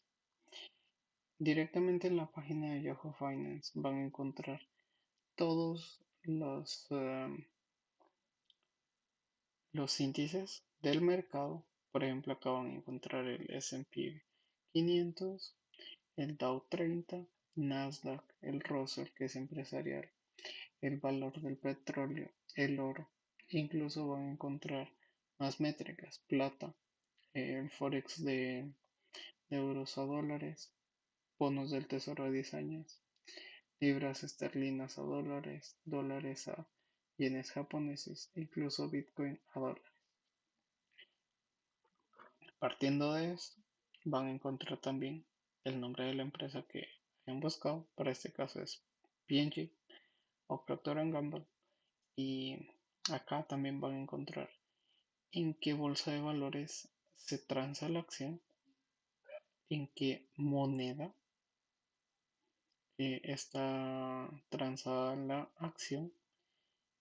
[SPEAKER 1] Directamente en la página de Yahoo Finance van a encontrar todos los índices del mercado. Por ejemplo, acá van a encontrar el S&P 500, el Dow 30, Nasdaq, el Russell, que es empresarial, el valor del petróleo, el oro. Incluso van a encontrar más métricas, plata, el forex de euros a dólares, bonos del tesoro a 10 años, libras esterlinas a dólares, dólares a yenes japoneses, incluso Bitcoin a dólares. Partiendo de esto, van a encontrar también el nombre de la empresa que hayan buscado. Para este caso es P&G o Procter Gamble. Y acá también van a encontrar en qué bolsa de valores se transa la acción, en qué moneda está transada la acción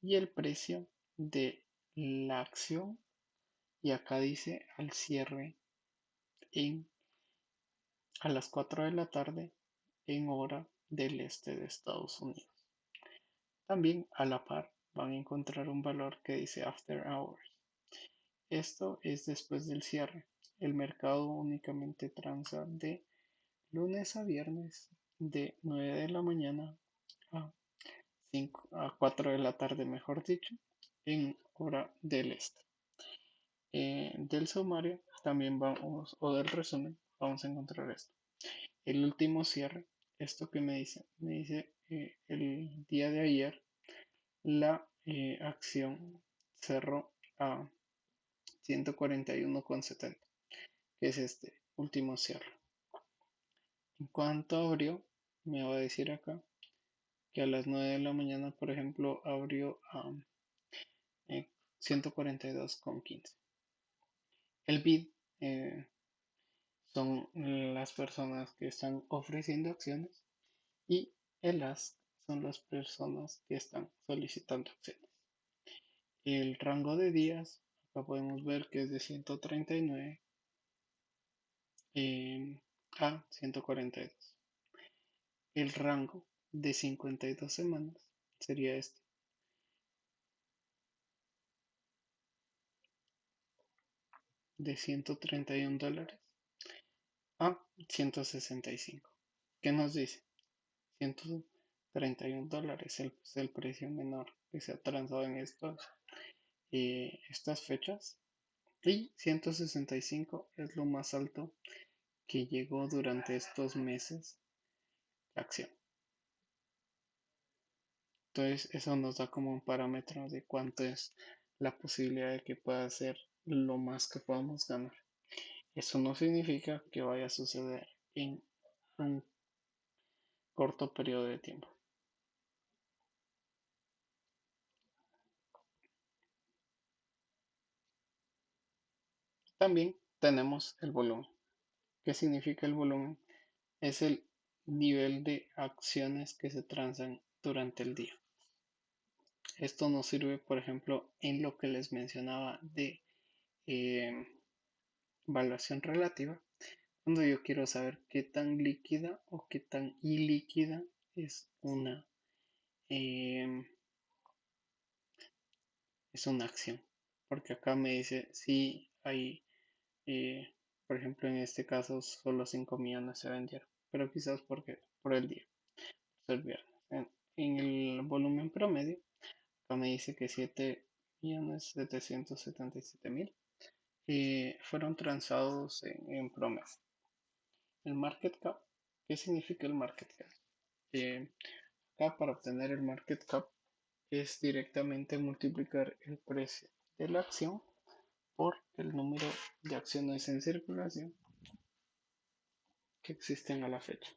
[SPEAKER 1] y el precio de la acción. Y acá dice al cierre en a las 4 de la tarde en hora del este de Estados Unidos. También a la par van a encontrar un valor que dice After Hours. Esto es después del cierre. El mercado únicamente transa de lunes a viernes de 9 de la mañana a 4 de la tarde, mejor dicho, en hora del este. Del sumario también vamos, o del resumen, vamos a encontrar esto. El último cierre, ¿esto que me dice? Me dice el día de ayer la acción cerró a 141,70, que es este último cierre. En cuanto abrió, me va a decir acá que a las 9 de la mañana, por ejemplo, abrió a 142,15. El bid son las personas que están ofreciendo acciones y el ask son las personas que están solicitando acciones. El rango de días, acá podemos ver que es de 139 a 142. El rango de 52 semanas sería este, de $131 a 165. ¿Qué nos dice? $131 es el precio menor que se ha transado en estas fechas y 165 es lo más alto que llegó durante estos meses la acción. Entonces eso nos da como un parámetro de cuánto es la posibilidad de que pueda ser lo más que podamos ganar. Eso no significa que vaya a suceder en un corto periodo de tiempo. También tenemos el volumen. ¿Qué significa el volumen? Es el nivel de acciones que se transan durante el día. Esto nos sirve, por ejemplo, en lo que les mencionaba de eh, valuación relativa, cuando yo quiero saber qué tan líquida o qué tan ilíquida eh, es una acción. Porque acá me dice si hay, eh, por ejemplo, en este caso solo 5 millones se vendieron, pero quizás porque por el día, el viernes. En el volumen promedio, acá me dice que 7.777.000 fueron transados en promedio. El market cap, ¿qué significa el market cap? Acá para obtener el market cap es directamente multiplicar el precio de la acción por el número de acciones en circulación que existen a la fecha.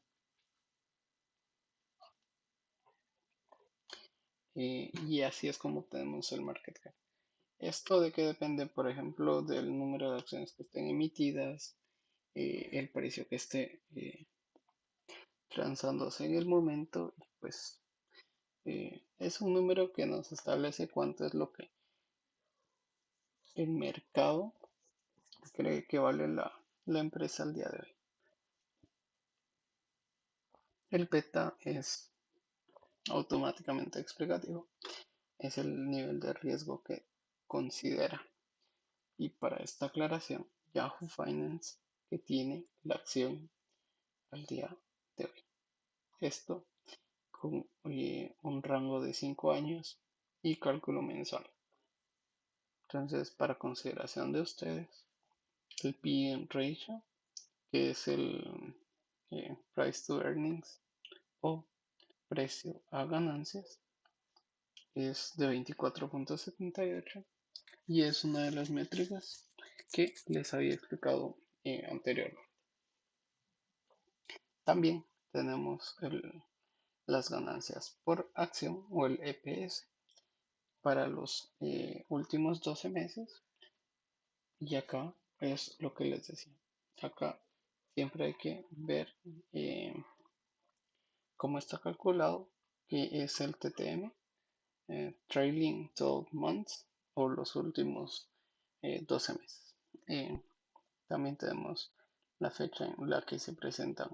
[SPEAKER 1] Y así es como obtenemos el market cap. Esto de que depende, por ejemplo, del número de acciones que estén emitidas, el precio que esté transándose en el momento, pues es un número que nos establece cuánto es lo que el mercado cree que vale la empresa al día de hoy. El beta es automáticamente explicativo, es el nivel de riesgo que considera. Y para esta aclaración, Yahoo Finance que tiene la acción al día de hoy. Esto con un rango de 5 años y cálculo mensual. Entonces, para consideración de ustedes, el P/E ratio, que es el price to earnings o precio a ganancias, es de 24.78 y es una de las métricas que les había explicado anteriormente. También tenemos las ganancias por acción o el EPS para los últimos 12 meses. Y acá es lo que les decía. Acá siempre hay que ver eh, cómo está calculado, que es el TTM, Trailing 12 Months, o los últimos 12 meses. También tenemos la fecha en la que se presentan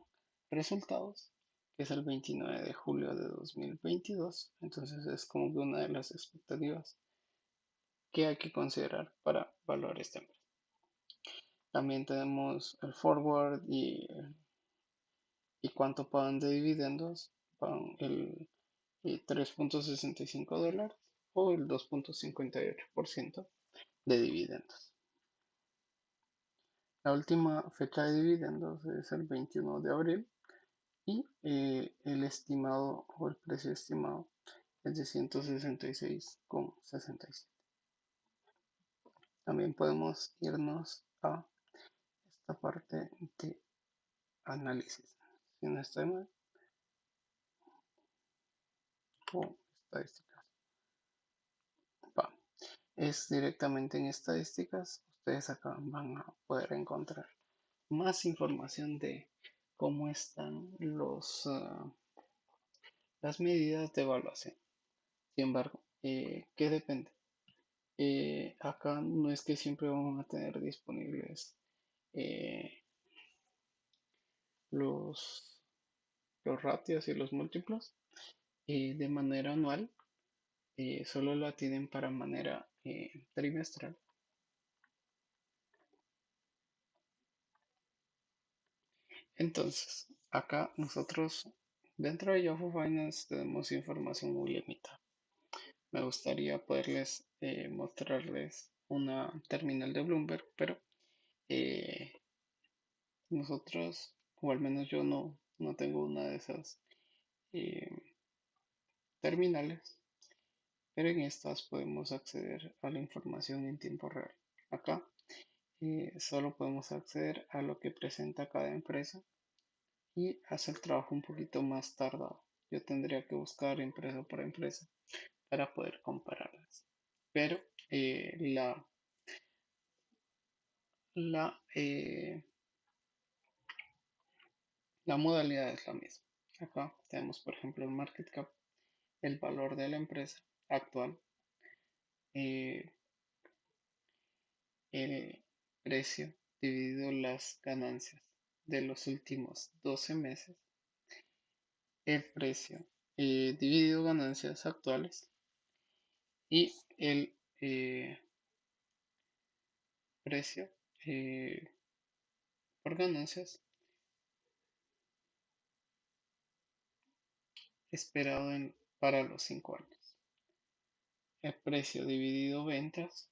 [SPEAKER 1] resultados, que es el 29 de julio de 2022. Entonces es como que una de las expectativas que hay que considerar para valorar esta empresa. También tenemos el forward y cuánto pagan de dividendos. Pagan el 3.65 dólares o el 2.58% de dividendos. La última fecha de dividendos es el 21 de abril y el estimado o el precio estimado es de 166,67. También podemos irnos a esta parte de análisis. Si no estoy mal, o estadísticas. Va. Es directamente en estadísticas. Ustedes acá van a poder encontrar más información de cómo están las medidas de evaluación. Sin embargo, ¿qué depende? Acá no es que siempre vamos a tener disponibles eh, los, los ratios y los múltiplos de manera anual, solo la tienen para manera trimestral. Entonces, acá nosotros dentro de Yahoo Finance tenemos información muy limitada. Me gustaría poderles mostrarles una terminal de Bloomberg, pero eh, nosotros, o al menos yo no tengo una de esas eh, terminales, pero en estas podemos acceder a la información en tiempo real. Acá solo podemos acceder a lo que presenta cada empresa y hace el trabajo un poquito más tardado. Yo tendría que buscar empresa por empresa para poder compararlas. Pero la, eh, la modalidad es la misma. Acá tenemos, por ejemplo, el market cap, el valor de la empresa actual, eh, el precio dividido las ganancias de los últimos 12 meses, el precio dividido ganancias actuales y el precio por ganancias esperado para los 5 años. El precio dividido ventas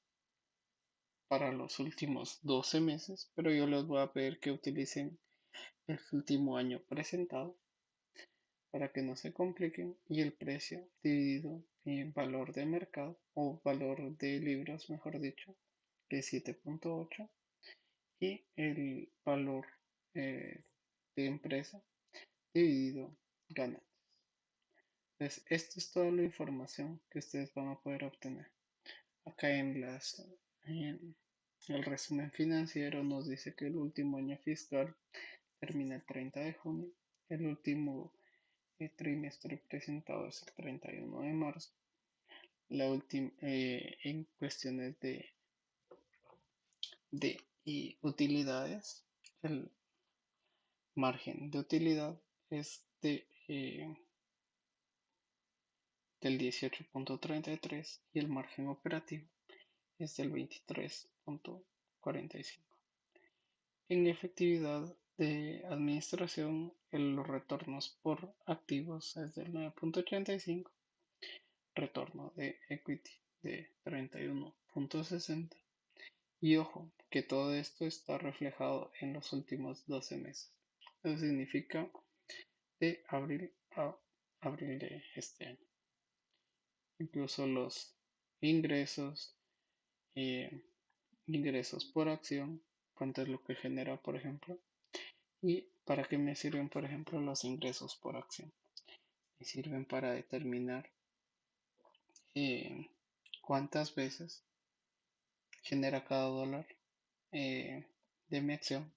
[SPEAKER 1] para los últimos 12 meses, pero yo les voy a pedir que utilicen el último año presentado para que no se compliquen, y el precio dividido en valor de mercado o valor de libras, mejor dicho, que es 7.8, y el valor de empresa dividido ganancias. Entonces, esta es toda la información que ustedes van a poder obtener. Acá en el resumen financiero nos dice que el último año fiscal termina el 30 de junio, el último trimestre presentado es el 31 de marzo, la última en cuestiones de utilidades, el margen de utilidad es del 18.33 y el margen operativo es del 23.45. En efectividad de administración, los retornos por activos es del 9.85, retorno de equity de 31.60. Y ojo, que todo esto está reflejado en los últimos 12 meses. Eso significa de abril a abril de este año. Incluso los ingresos, eh, ingresos por acción, cuánto es lo que genera, por ejemplo, y para qué me sirven, por ejemplo, los ingresos por acción. Me sirven para determinar eh, cuántas veces genera cada dólar de mi acción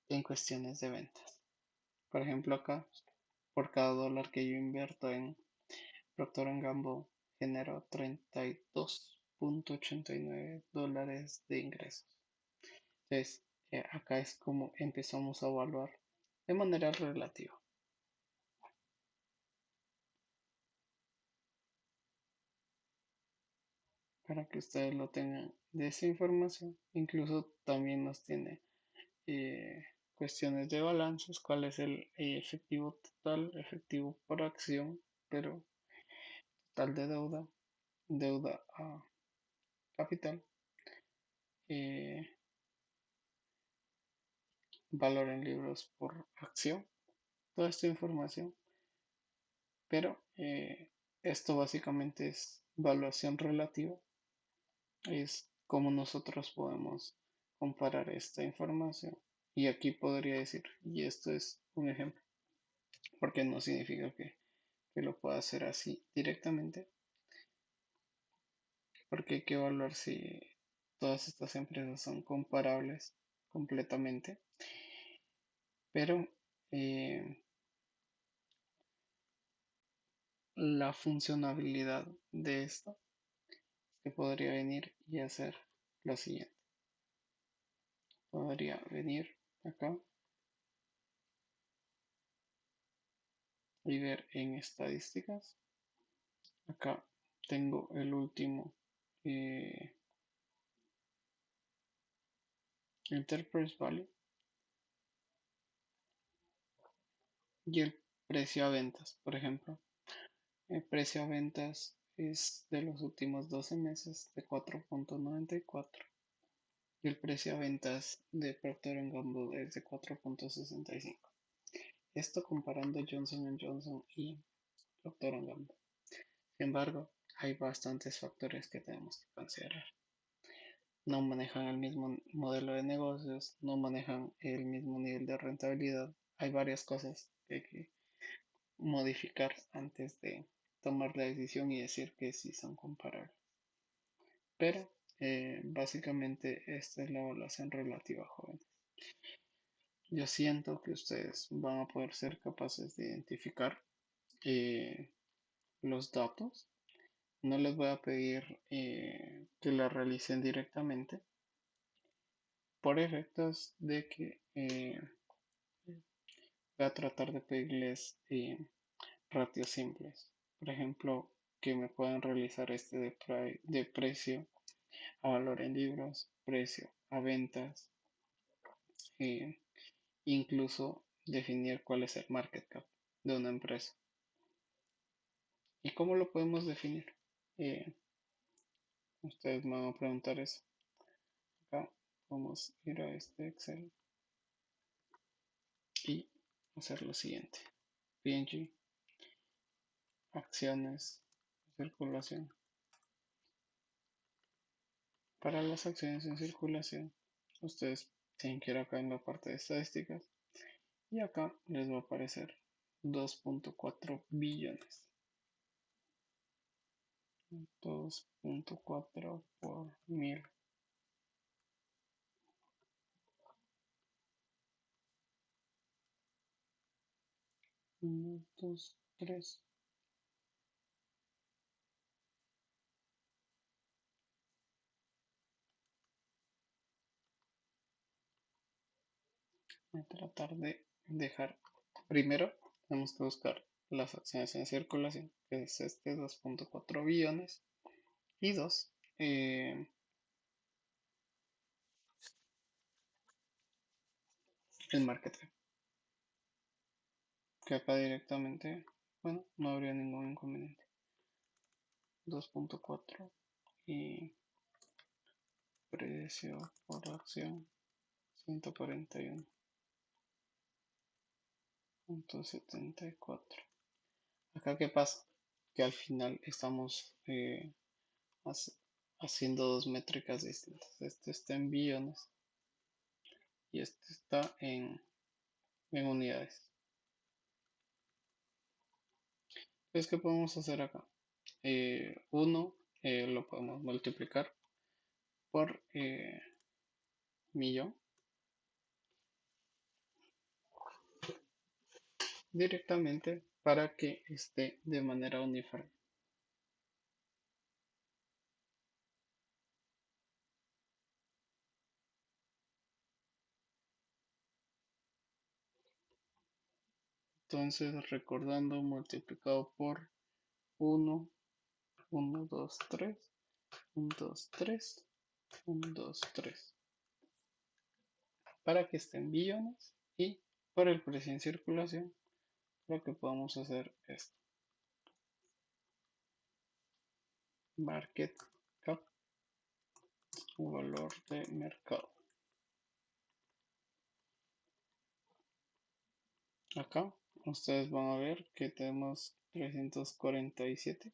[SPEAKER 1] en cuestiones de ventas. Por ejemplo, acá, por cada dólar que yo invierto en Procter Gamble, genero 32.89 dólares de ingresos. Entonces, acá es como empezamos a evaluar de manera relativa. Para que ustedes lo tengan de esa información. Incluso también nos tiene cuestiones de balances, cuál es el efectivo total, efectivo por acción, pero total de deuda, deuda a capital, eh, valor en libros por acción, toda esta información, pero esto básicamente es evaluación relativa, es como nosotros podemos comparar esta información. Y aquí podría decir, y esto es un ejemplo, porque no significa que lo pueda hacer así directamente, porque hay que evaluar si todas estas empresas son comparables completamente, pero la funcionalidad de esto que podría venir y hacer lo siguiente. Podría venir acá y ver en estadísticas. Acá tengo el último Enterprise Value y el precio a ventas, por ejemplo. El precio a ventas es de los últimos 12 meses de 4.94 y el precio a ventas de Procter Gamble es de 4.65. Esto comparando Johnson Johnson y Procter Gamble. Sin embargo, hay bastantes factores que tenemos que considerar. No manejan el mismo modelo de negocios, no manejan el mismo nivel de rentabilidad. Hay varias cosas que hay que modificar antes de tomar la decisión y decir que sí son comparables. Pero básicamente esta es la evaluación relativa, jóvenes. Yo siento que ustedes van a poder ser capaces de identificar eh, los datos. No les voy a pedir que la realicen directamente por efectos de que voy a tratar de pedirles ratios simples. Por ejemplo, que me puedan realizar este de precio a valor en libros, precio a ventas, eh, incluso definir cuál es el market cap de una empresa. ¿Y cómo lo podemos definir? Eh, Ustedes me van a preguntar eso. Acá vamos a ir a este Excel y hacer lo siguiente. PNG, acciones, circulación. Para las acciones en circulación, ustedes tienen que ir acá en la parte de estadísticas y acá les va a aparecer 2.4 billones. 2.4 por 1000. 1, 2, 3. Voy a tratar de dejar. Primero, tenemos que buscar las acciones en circulación, que es este 2.4 billones. Y dos, el market cap, que acá directamente, bueno, no habría ningún inconveniente. 2.4 y precio por acción 141.74. Acá, ¿qué pasa? Que al final estamos haciendo dos métricas distintas. Este está en billones y este está en unidades. Entonces, ¿qué podemos hacer acá? Uno lo podemos multiplicar por millón directamente para que esté de manera uniforme. Entonces, recordando, multiplicado por 1, 1, 2, 3, 1, 2, 3, 1, 2, 3. Para que esté en billones y por el precio en circulación, lo que podemos hacer es market cap o valor de mercado. Acá ustedes van a ver que tenemos 347.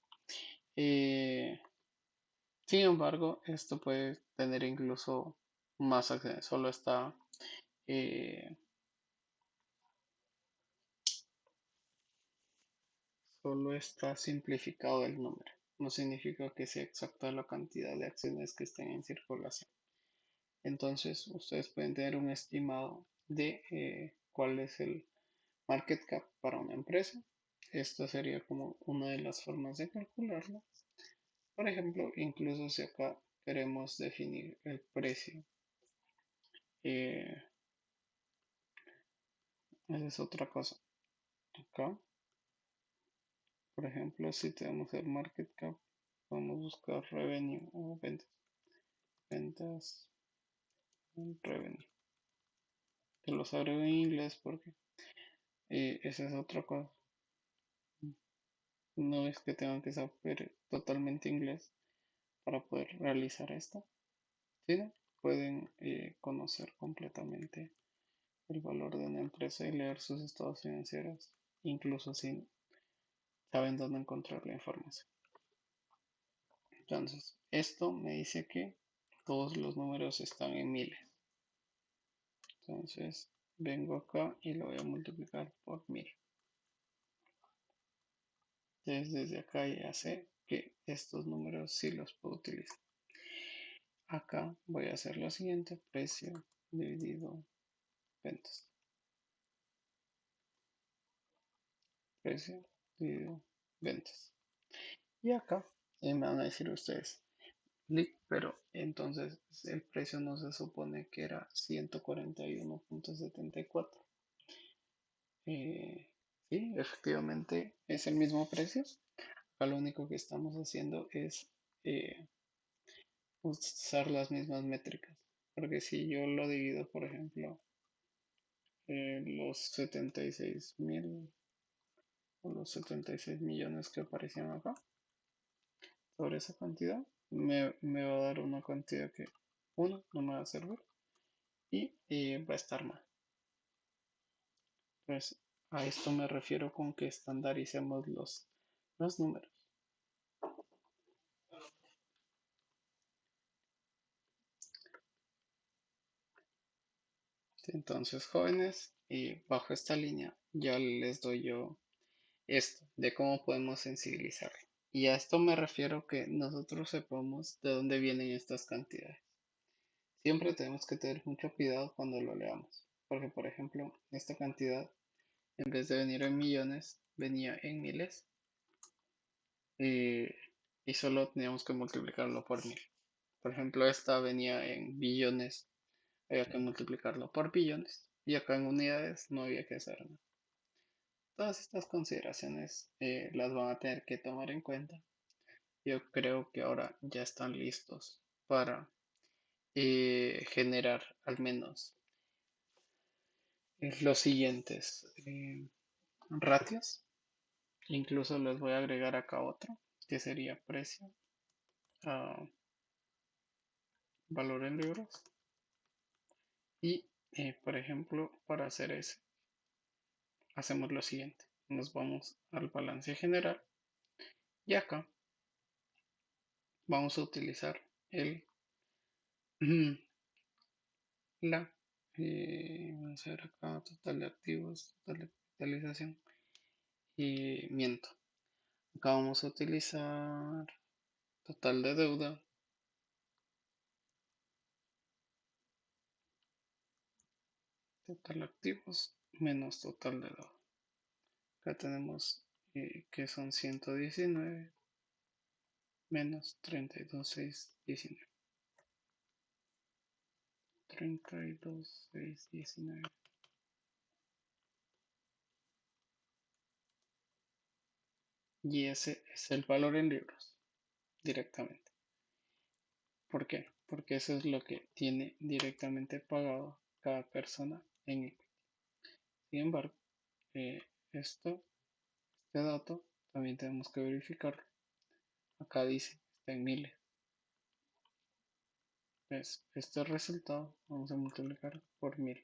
[SPEAKER 1] Sin embargo, esto puede tener incluso más acciones. Eh, solo está simplificado el número. No significa que sea exacta la cantidad de acciones que estén en circulación. Entonces, ustedes pueden tener un estimado de cuál es el market cap para una empresa. Esta sería como una de las formas de calcularlo. Por ejemplo, incluso si acá queremos definir el precio, eh, esa es otra cosa. Acá, por ejemplo, si tenemos el market cap, vamos a buscar revenue o ventas. Ventas, revenue. Te los agrego en inglés porque esa es otra cosa. No es que tengan que saber totalmente inglés para poder realizar esto, sino pueden conocer completamente el valor de una empresa y leer sus estados financieros, incluso si saben dónde encontrar la información. Entonces, esto me dice que todos los números están en miles. Entonces, vengo acá y lo voy a multiplicar por 1000. Entonces, desde acá ya sé que estos números sí los puedo utilizar. Acá voy a hacer lo siguiente: precio dividido ventas. Precio dividido ventas. Y acá me van a decir ustedes, pero entonces el precio no se supone que era 141.74. Sí, efectivamente es el mismo precio. Acá lo único que estamos haciendo es usar las mismas métricas. Porque si yo lo divido, por ejemplo, los 76.000 o los 76 millones que aparecían acá, sobre esa cantidad, me va a dar una cantidad que, uno, no me va a servir y va a estar mal. Pues A esto me refiero con que estandaricemos los números. Entonces, jóvenes, y bajo esta línea ya les doy yo esto de cómo podemos sensibilizarlo. Y a esto me refiero que nosotros sepamos de dónde vienen estas cantidades. Siempre tenemos que tener mucho cuidado cuando lo leamos, porque por ejemplo, esta cantidad en vez de venir en millones, venía en miles eh, y solo teníamos que multiplicarlo por mil. Por ejemplo, esta venía en billones, había que multiplicarlo por billones y acá en unidades no había que hacer nada. Todas estas consideraciones las van a tener que tomar en cuenta. Yo creo que ahora ya están listos para generar al menos los siguientes ratios. Incluso les voy a agregar acá otro, que sería precio a valor en libros. Y, por ejemplo, para hacer eso, hacemos lo siguiente. Nos vamos al balance general y acá vamos a utilizar el la vamos a ver acá total de activos, total de capitalización y miento. Acá vamos a utilizar total de deuda, total de activos menos total de deuda. Acá tenemos que son 119 menos 32,619. 32,619. Y ese es el valor en libros directamente. ¿Por qué? Porque eso es lo que tiene directamente pagado cada persona en Equity. Sin embargo, eh, esto, este dato, también tenemos que verificarlo. Acá dice, está en miles. Pues este resultado vamos a multiplicar por 1000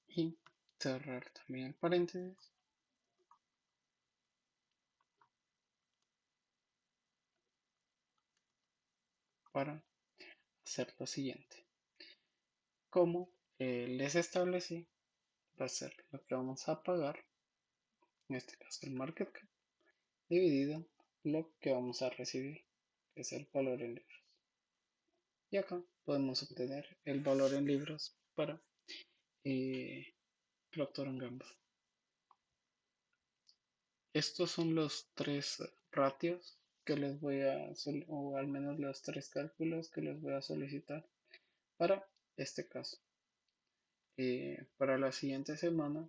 [SPEAKER 1] y cerrar también el paréntesis para hacer lo siguiente. Como les establecí, va a ser lo que vamos a pagar, en este caso el market cap, dividido lo que vamos a recibir, que es el valor en libros. Y acá podemos obtener el valor en libros para Procter Gamble. Estos son los tres ratios que les voy a, o al menos los tres cálculos que les voy a solicitar para este caso. Para la siguiente semana,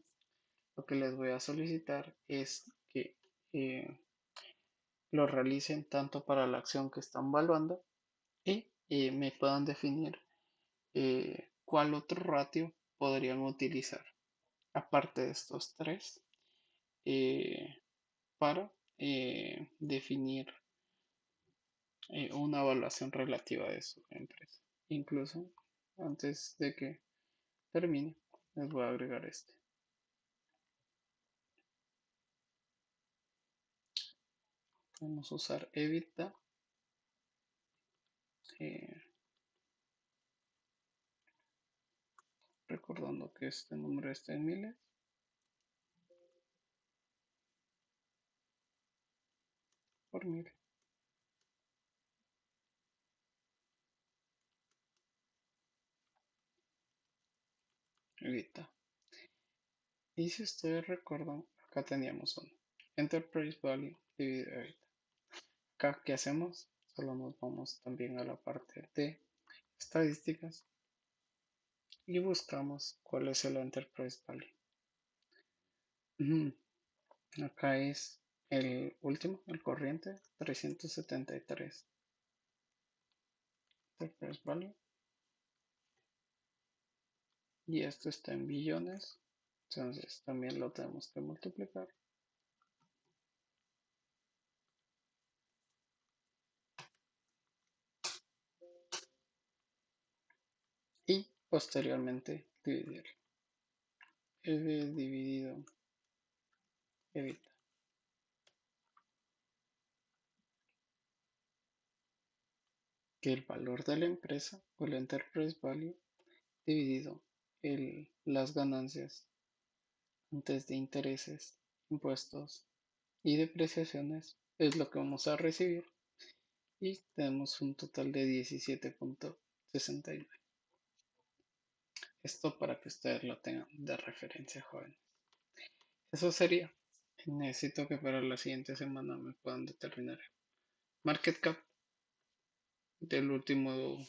[SPEAKER 1] lo que les voy a solicitar es que eh, lo realicen tanto para la acción que están valuando y me puedan definir cuál otro ratio podrían utilizar, aparte de estos tres, eh, para definir una evaluación relativa de su empresa. Incluso antes de que termine, les voy a agregar este. Vamos a usar EBITDA, eh, recordando que este número está en miles, por mil. EBITDA. Y si ustedes recuerdan, acá teníamos uno. Enterprise Value dividido EBITDA. Acá, ¿qué hacemos? Solo nos vamos también a la parte de estadísticas y buscamos cuál es el Enterprise Value. Acá es el último, el corriente, 373. Enterprise Value. Y esto está en billones. Entonces también lo tenemos que multiplicar. Y posteriormente dividir. EV dividido EBITDA, que el valor de la empresa o el enterprise value dividido las ganancias antes de intereses, impuestos y depreciaciones es lo que vamos a recibir y tenemos un total de 17,69. Esto para que ustedes lo tengan de referencia, jóvenes. Eso sería. Necesito que para la siguiente semana me puedan determinar el market cap del último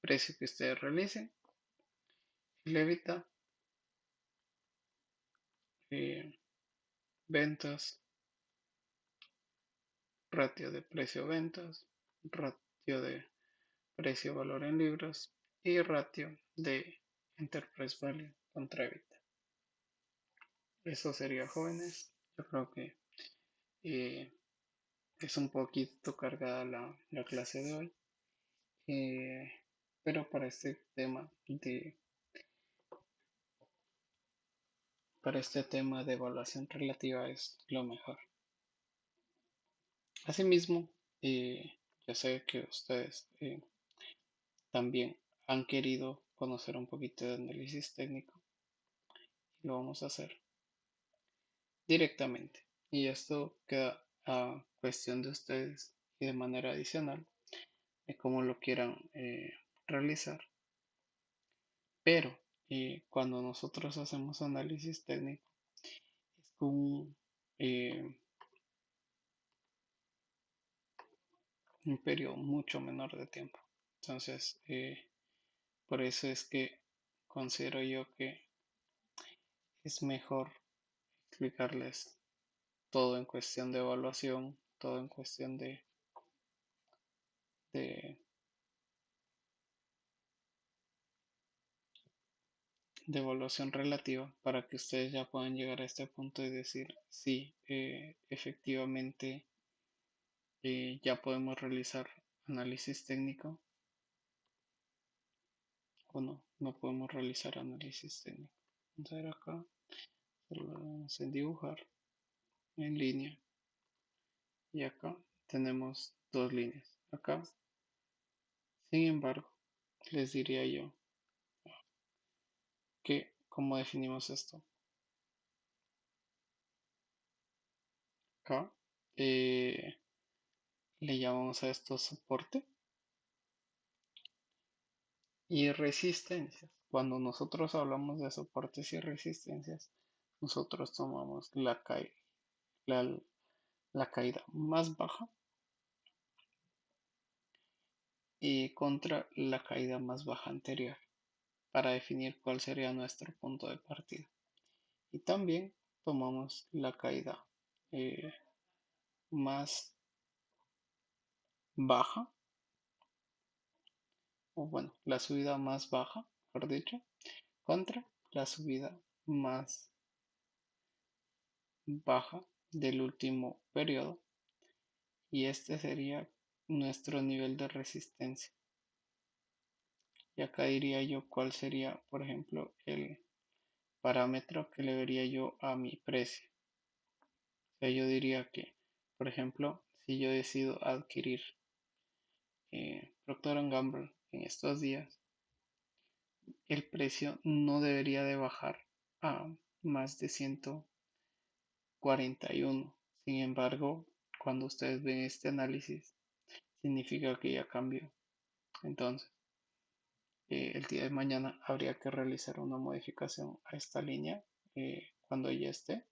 [SPEAKER 1] precio que ustedes realicen, el EBITDA, eh, ventas, ratio de precio-ventas, ratio de precio-valor en libras y ratio de Enterprise Value contra EBITDA. Eso sería, jóvenes. Yo creo que eh, es un poquito cargada la clase de hoy, eh, pero para este tema de evaluación relativa es lo mejor. Asimismo, yo sé que ustedes también han querido conocer un poquito de análisis técnico y lo vamos a hacer directamente. Y esto queda a cuestión de ustedes y de manera adicional de cómo lo quieran realizar. Pero cuando nosotros hacemos análisis técnico es eh, un periodo mucho menor de tiempo. Entonces, por eso es que considero yo que es mejor explicarles todo en cuestión de evaluación, todo en cuestión de, de evaluación relativa para que ustedes ya puedan llegar a este punto y decir, sí, efectivamente ya podemos realizar análisis técnico o no, no podemos realizar análisis técnico. Vamos a ver acá, solo vamos a dibujar en línea y acá tenemos dos líneas. Acá, sin embargo, les diría yo que cómo definimos esto. Acá le llamamos a esto soporte y resistencias. Cuando nosotros hablamos de soportes y resistencias, nosotros tomamos la, la caída más baja y contra la caída más baja anterior para definir cuál sería nuestro punto de partida. Y también tomamos la caída eh, más baja, o bueno, la subida más baja, por dicho, contra la subida más baja del último periodo y este sería nuestro nivel de resistencia. Y acá diría yo cuál sería, por ejemplo, el parámetro que le vería yo a mi precio. O sea, yo diría que, por ejemplo, si yo decido adquirir Procter Gamble en estos días, el precio no debería de bajar a más de 141. Sin embargo, cuando ustedes ven este análisis, significa que ya cambió. Entonces, el día de mañana habría que realizar una modificación a esta línea cuando ya esté.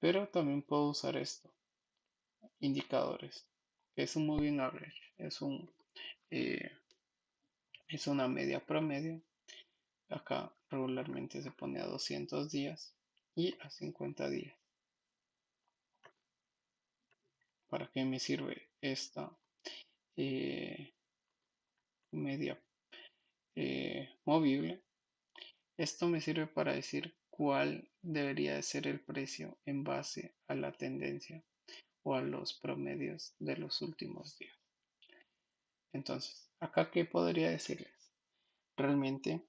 [SPEAKER 1] Pero también puedo usar esto, indicadores. Es un moving average, eh, es una media promedio. Acá regularmente se pone a 200 días y a 50 días. ¿Para qué me sirve esta eh, media movible? Esto me sirve para decir cuál debería de ser el precio en base a la tendencia o a los promedios de los últimos días. Entonces, acá qué podría decirles. Realmente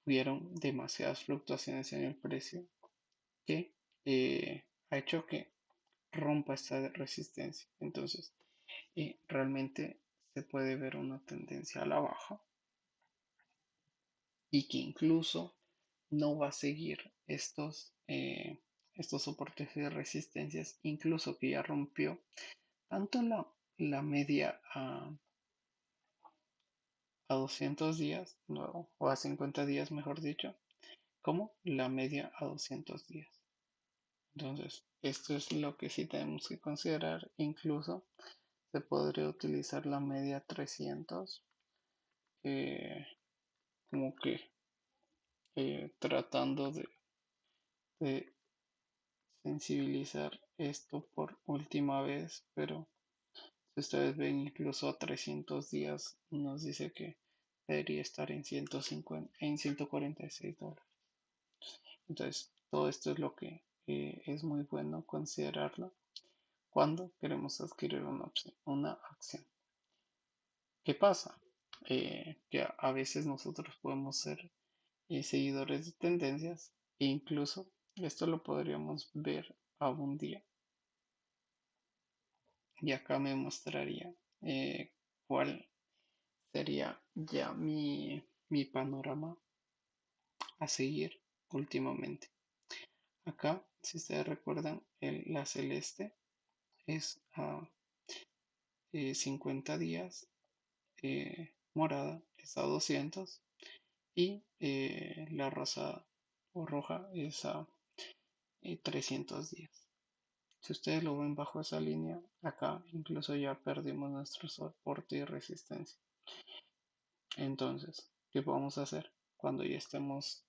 [SPEAKER 1] hubieron demasiadas fluctuaciones en el precio que ha hecho que rompa esta resistencia. Entonces, realmente se puede ver una tendencia a la baja y que incluso no va a seguir estos soportes y resistencias, incluso que ya rompió tanto la media a 200 días, o a 50 días, mejor dicho, como la media a 200 días. Entonces, esto es lo que sí tenemos que considerar. Incluso se podría utilizar la media 300 eh, como que tratando de sensibilizar esto por última vez, pero si ustedes ven incluso a 300 días nos dice que debería estar en 150, en $146. Entonces, todo esto es lo que es muy bueno considerarlo cuando queremos adquirir una acción. ¿Qué pasa? Que a veces nosotros podemos ser seguidores de tendencias e incluso esto lo podríamos ver a un día. Y acá me mostraría cuál sería ya mi panorama a seguir últimamente. Acá, si ustedes recuerdan, la celeste es a 50 días, morada es a 200 y la rosa o roja es a 300 días. Si ustedes lo ven bajo esa línea, acá incluso ya perdimos nuestro soporte y resistencia. Entonces, ¿qué vamos a hacer cuando ya estemos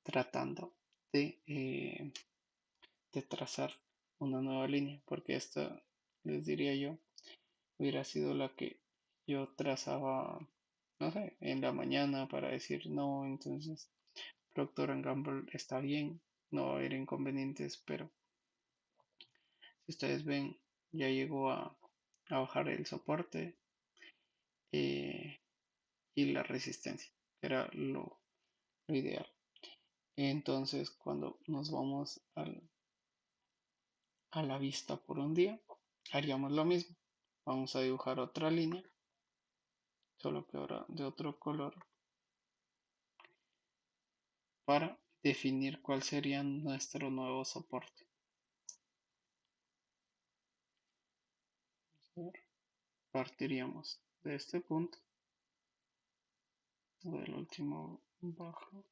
[SPEAKER 1] tratando de trazar una nueva línea? Porque esta, les diría yo, hubiera sido la que yo trazaba, no sé, en la mañana para decir no, entonces Procter Gamble está bien, no va a haber inconvenientes, pero si ustedes ven, ya llegó a bajar el soporte eh, y la resistencia, era lo ideal. Entonces, cuando nos vamos a la vista por un día, haríamos lo mismo. Vamos a dibujar otra línea, solo que ahora de otro color, para definir cuál sería nuestro nuevo soporte. Partiríamos de este punto, del último bajo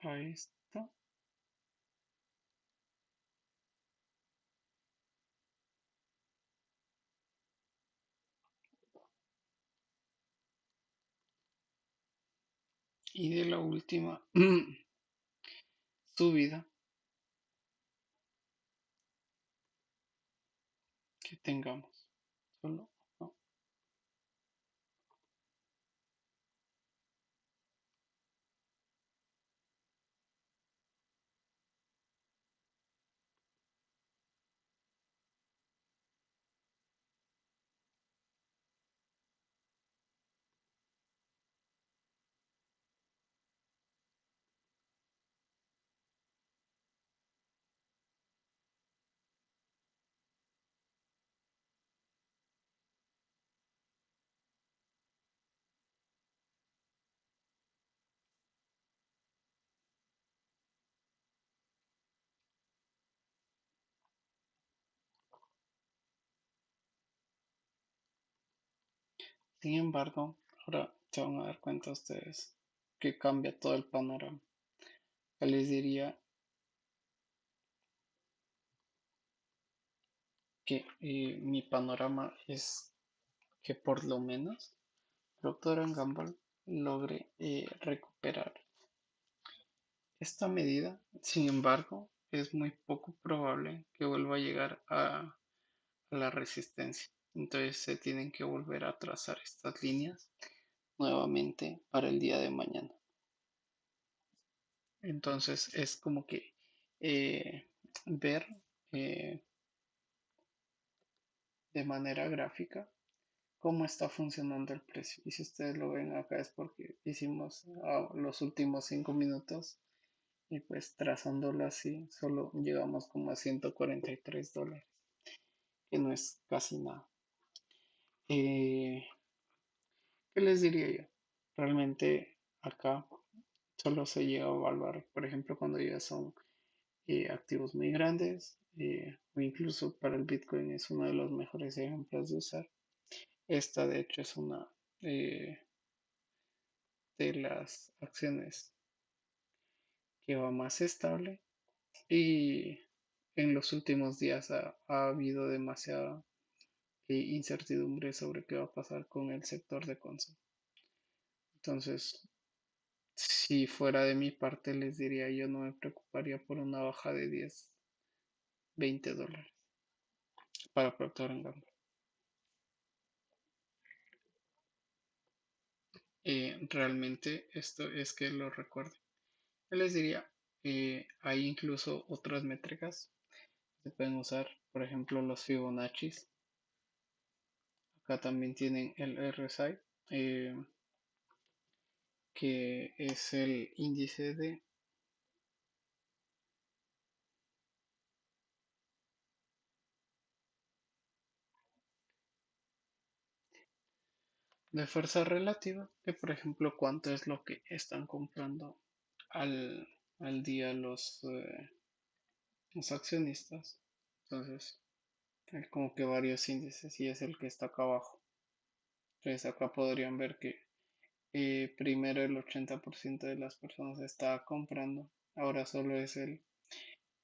[SPEAKER 1] a esta, y de la última subida que tengamos. Solo, ¿no? Sin embargo, ahora se van a dar cuenta ustedes que cambia todo el panorama. Ya les diría que mi panorama es que por lo menos Procter Gamble logre recuperar esta medida. Sin embargo, es muy poco probable que vuelva a llegar a la resistencia. Entonces se tienen que volver a trazar estas líneas nuevamente para el día de mañana. Entonces es como que ver eh, de manera gráfica cómo está funcionando el precio. Y si ustedes lo ven acá es porque hicimos los últimos 5 minutos y pues trazándolo así solo llegamos como a $143, que no es casi nada. Eh, ¿Qué les diría yo? Realmente acá solo se llega a evaluar, por ejemplo, cuando ya son activos muy grandes, o incluso para el Bitcoin es uno de los mejores ejemplos de usar. Esta de hecho es una eh, de las acciones que va más estable y en los últimos días ha habido demasiada incertidumbre sobre qué va a pasar con el sector de consumo. Entonces, si fuera de mi parte, les diría yo no me preocuparía por una baja de 10, $20 para Procter Gamble. Realmente esto es que lo recuerden. Yo les diría, hay incluso otras métricas que se pueden usar, por ejemplo los Fibonacci. Acá también tienen el RSI, que es el índice de fuerza relativa, que por ejemplo cuánto es lo que están comprando al, al día los accionistas. Entonces, hay como que varios índices y es el que está acá abajo. Entonces acá podrían ver que primero el 80% de las personas está comprando, ahora solo es el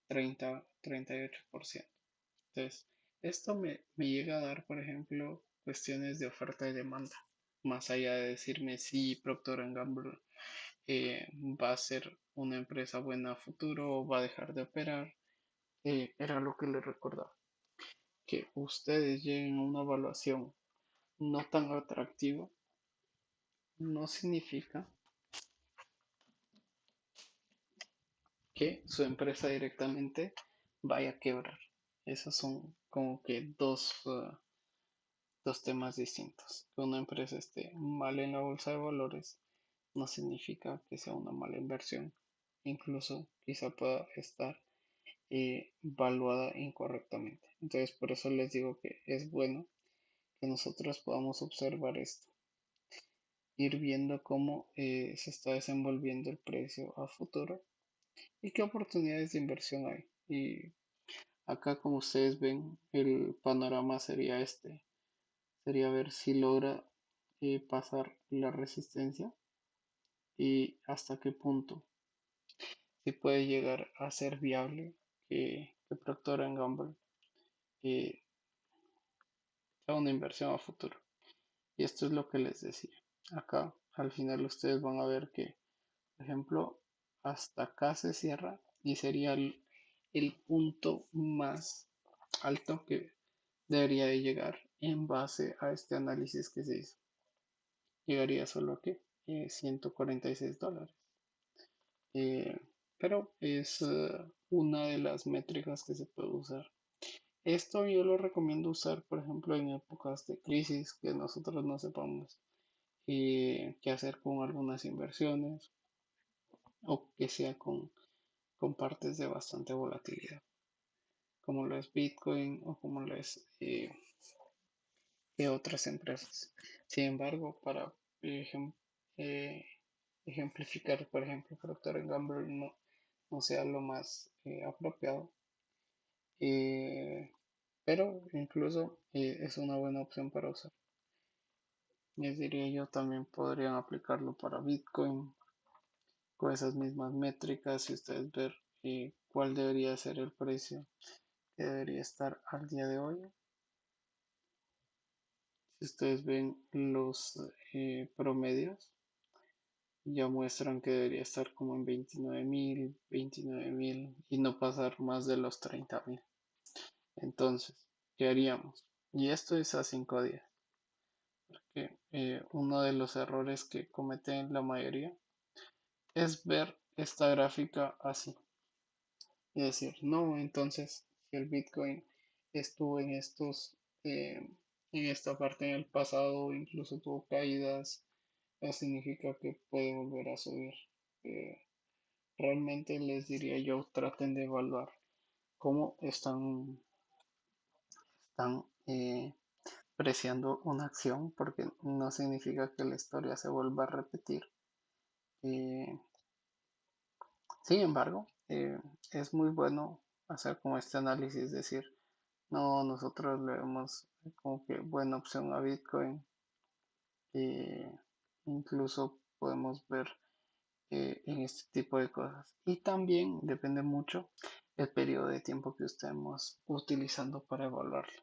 [SPEAKER 1] 38%. Entonces, esto me llega a dar, por ejemplo, cuestiones de oferta y demanda, más allá de decirme si Procter Gamble va a ser una empresa buena a futuro o va a dejar de operar. Era lo que les recordaba, que ustedes lleguen a una evaluación no tan atractiva no significa que su empresa directamente vaya a quebrar. Esos son como que dos temas distintos. Que una empresa esté mal en la bolsa de valores no significa que sea una mala inversión. Incluso quizá pueda estar valuada incorrectamente. Entonces por eso les digo que es bueno que nosotros podamos observar esto, ir viendo cómo se está desenvolviendo el precio a futuro y qué oportunidades de inversión hay. Y acá, como ustedes ven, el panorama sería este. Sería ver si logra pasar la resistencia y hasta qué punto, si puede llegar a ser viable que Procter Gamble eh, sea una inversión a futuro. Y esto es lo que les decía. Acá, al final, ustedes van a ver que, por ejemplo, hasta acá se cierra y sería el punto más alto que debería de llegar en base a este análisis que se hizo. Llegaría solo a que $146. Eh, pero es una de las métricas que se puede usar. Esto yo lo recomiendo usar, por ejemplo, en épocas de crisis que nosotros no sepamos qué hacer con algunas inversiones o que sea con partes de bastante volatilidad, como lo es Bitcoin o como lo es otras empresas. Sin embargo, para ejem- eh, ejemplificar, por ejemplo, Procter Gamble no sea lo más apropiado, eh, pero incluso es una buena opción para usar. Les diría yo también podrían aplicarlo para Bitcoin con esas mismas métricas y ustedes ver cuál debería ser el precio que debería estar al día de hoy. Si ustedes ven los promedios, ya muestran que debería estar como en 29.000 y no pasar más de los 30.000. Entonces, ¿qué haríamos? Y esto es a 5 días. Que uno de los errores que cometen la mayoría es ver esta gráfica así y decir, no, entonces si el Bitcoin estuvo en estos en esta parte en el pasado incluso tuvo caídas, no significa que puede volver a subir. Eh, Realmente les diría yo, traten de evaluar cómo están preciando una acción, porque no significa que la historia se vuelva a repetir. Eh, Sin embargo, es muy bueno hacer como este análisis, decir, no, nosotros le vemos como que buena opción a Bitcoin. eh, Incluso podemos ver en este tipo de cosas. Y también depende mucho el periodo de tiempo que estemos utilizando para evaluarlo.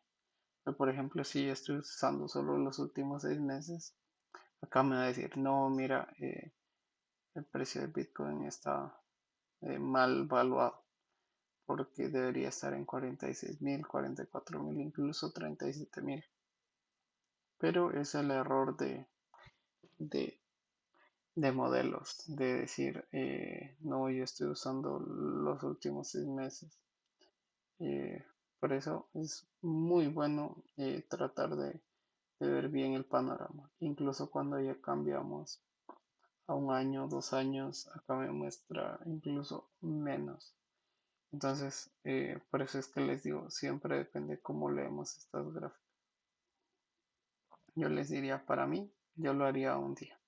[SPEAKER 1] Por ejemplo, si yo estoy usando solo los últimos 6 meses, acá me va a decir, no, mira, el precio de Bitcoin está mal valuado porque debería estar en 46.000, 44.000, incluso 37.000. Pero es el error de, de modelos, de decir, no, yo estoy usando los últimos 6 meses. Eh, por eso es muy bueno tratar de ver bien el panorama. Incluso cuando ya cambiamos a 1 año, 2 años, acá me muestra incluso menos. Entonces, por eso es que les digo, siempre depende cómo leemos estas gráficas. Yo les diría, para mí, yo lo haría un día,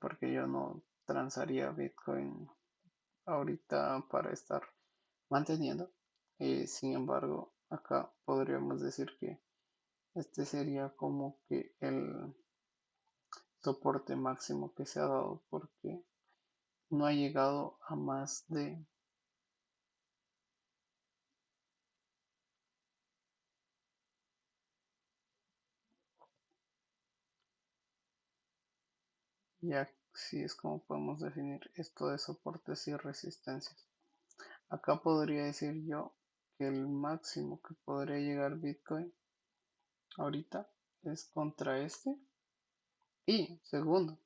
[SPEAKER 1] porque yo no transaría Bitcoin ahorita para estar manteniendo. Sin embargo, acá podríamos decir que este sería como que el soporte máximo que se ha dado, porque no ha llegado a más de, ya si es como podemos definir esto de soportes y resistencias. Acá podría decir yo que el máximo que podría llegar Bitcoin ahorita es contra este y segundo,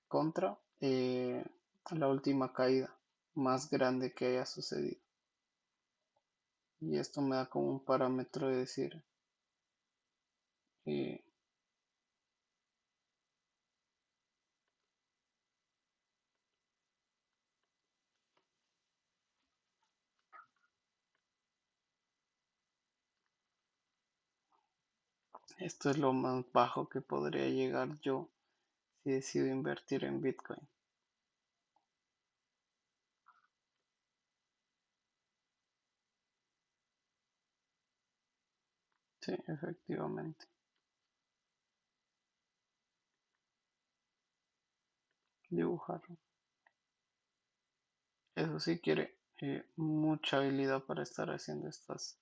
[SPEAKER 1] contra la última caída más grande que haya sucedido. Y esto me da como un parámetro de decir, eh, esto es lo más bajo que podría llegar yo si decido invertir en Bitcoin. Sí, efectivamente, dibujarlo. Eso sí quiere mucha habilidad para estar haciendo estas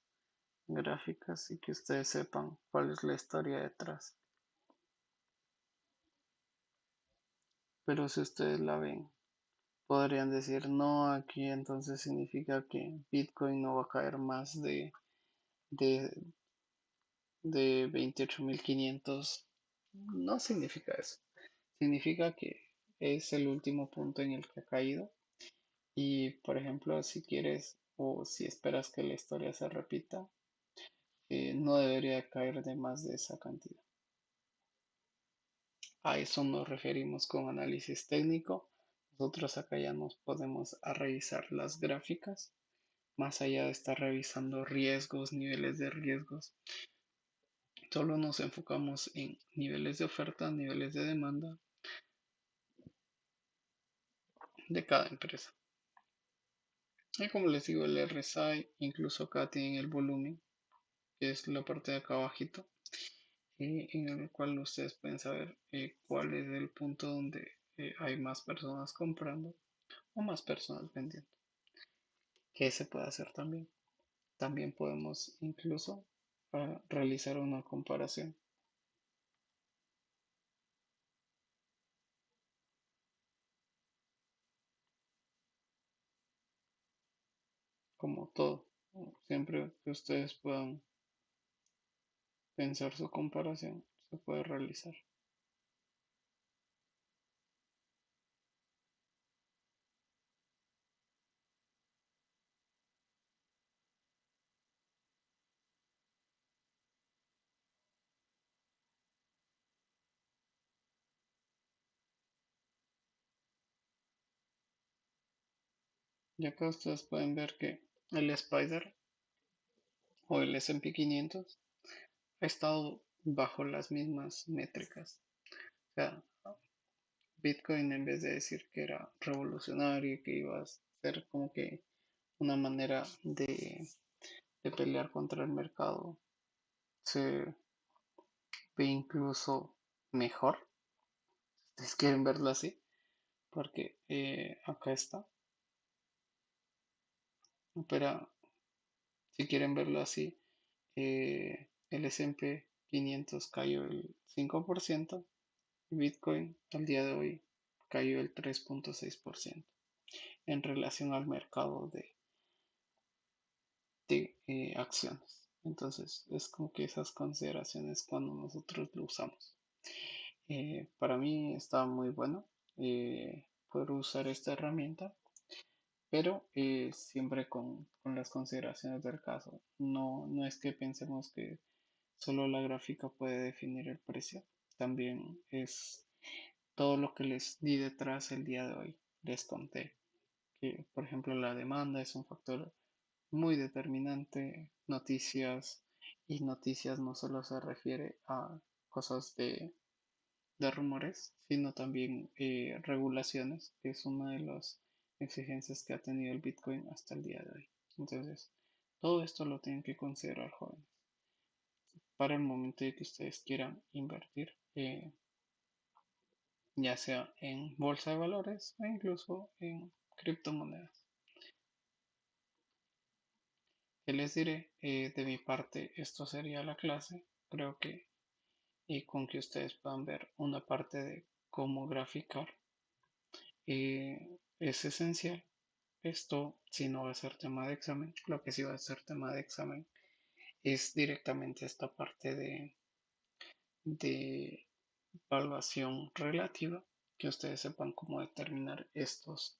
[SPEAKER 1] gráficas y que ustedes sepan cuál es la historia detrás. Pero si ustedes la ven, podrían decir, no, aquí entonces significa que Bitcoin no va a caer más de, de 28.500. No significa eso. Significa que es el último punto en el que ha caído. Y por ejemplo, si quieres o si esperas que la historia se repita, no debería caer de más de esa cantidad. A eso nos referimos con análisis técnico. Nosotros acá ya nos podemos a revisar las gráficas, más allá de estar revisando riesgos, niveles de riesgos. Solo nos enfocamos en niveles de oferta, niveles de demanda de cada empresa. Y como les digo, el RSI, incluso acá tienen el volumen, que es la parte de acá abajito, en el cual ustedes pueden saber cuál es el punto donde hay más personas comprando o más personas vendiendo. ¿Qué se puede hacer también? También podemos incluso realizar una comparación, como todo. Siempre que ustedes puedan pensar su comparación, se puede realizar, Ya que ustedes pueden ver que el Spider o el S&P 500 ha estado bajo las mismas métricas. O sea, Bitcoin, en vez de decir que era revolucionario y que iba a ser como que una manera de pelear contra el mercado, se ve incluso mejor. Ustedes quieren verlo así, porque acá está. Pero si quieren verlo así, el S&P 500 cayó el 5% y Bitcoin al día de hoy cayó el 3,6% en relación al mercado de acciones. Entonces, es como que esas consideraciones cuando nosotros lo usamos. Para mí está muy bueno poder usar esta herramienta, pero siempre con las consideraciones del caso. No, no es que pensemos que solo la gráfica puede definir el precio, también es todo lo que les di detrás el día de hoy. Les conté que, por ejemplo, la demanda es un factor muy determinante, noticias, y noticias no solo se refiere a cosas de rumores, sino también regulaciones, que es una de las exigencias que ha tenido el Bitcoin hasta el día de hoy. Entonces, todo esto lo tienen que considerar, jóvenes, para el momento de que ustedes quieran invertir, ya sea en bolsa de valores o incluso en criptomonedas. ¿Qué les diré? De mi parte, esto sería la clase. Creo que con que ustedes puedan ver una parte de cómo graficar es esencial. Esto, si no va a ser tema de examen, lo que sí va a ser tema de examen es directamente esta parte de evaluación relativa, que ustedes sepan cómo determinar estos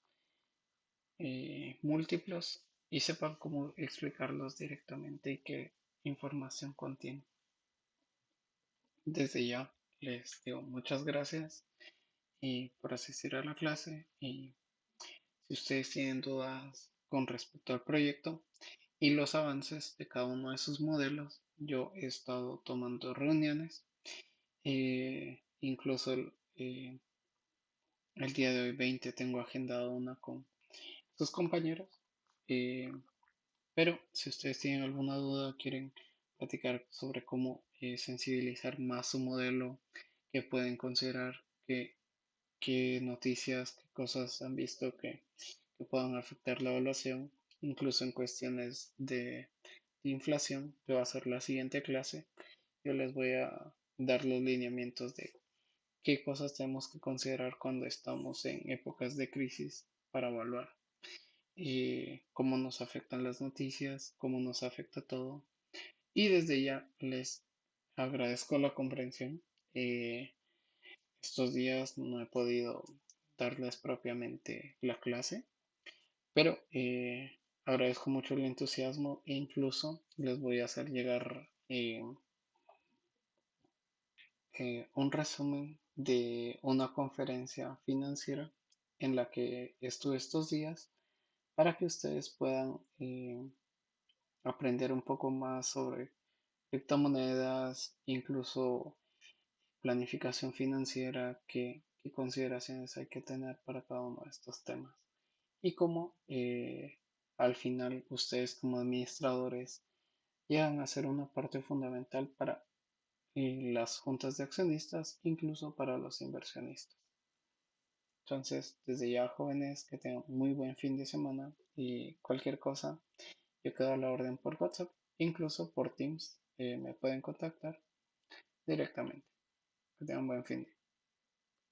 [SPEAKER 1] múltiplos y sepan cómo explicarlos directamente y qué información contiene. Desde ya les digo muchas gracias por asistir a la clase, y si ustedes tienen dudas con respecto al proyecto y los avances de cada uno de sus modelos, yo he estado tomando reuniones, incluso el día de hoy 20 tengo agendado una con sus compañeros, eh, pero si ustedes tienen alguna duda, quieren platicar sobre cómo sensibilizar más su modelo, que pueden considerar, qué noticias, qué cosas han visto que puedan afectar la evaluación, incluso en cuestiones de inflación, que va a ser la siguiente clase. Yo les voy a dar los lineamientos de qué cosas tenemos que considerar cuando estamos en épocas de crisis para evaluar, cómo nos afectan las noticias, cómo nos afecta todo. Y desde ya les agradezco la comprensión. Estos días no he podido darles propiamente la clase, pero agradezco mucho el entusiasmo e incluso les voy a hacer llegar un resumen de una conferencia financiera en la que estuve estos días, para que ustedes puedan aprender un poco más sobre criptomonedas, incluso planificación financiera, qué consideraciones hay que tener para cada uno de estos temas y cómo al final ustedes como administradores llegan a ser una parte fundamental para las juntas de accionistas, incluso para los inversionistas. Entonces, desde ya, jóvenes, que tengan muy buen fin de semana, y cualquier cosa, yo quedo a la orden por WhatsApp, incluso por Teams, me pueden contactar directamente. Que tengan buen fin.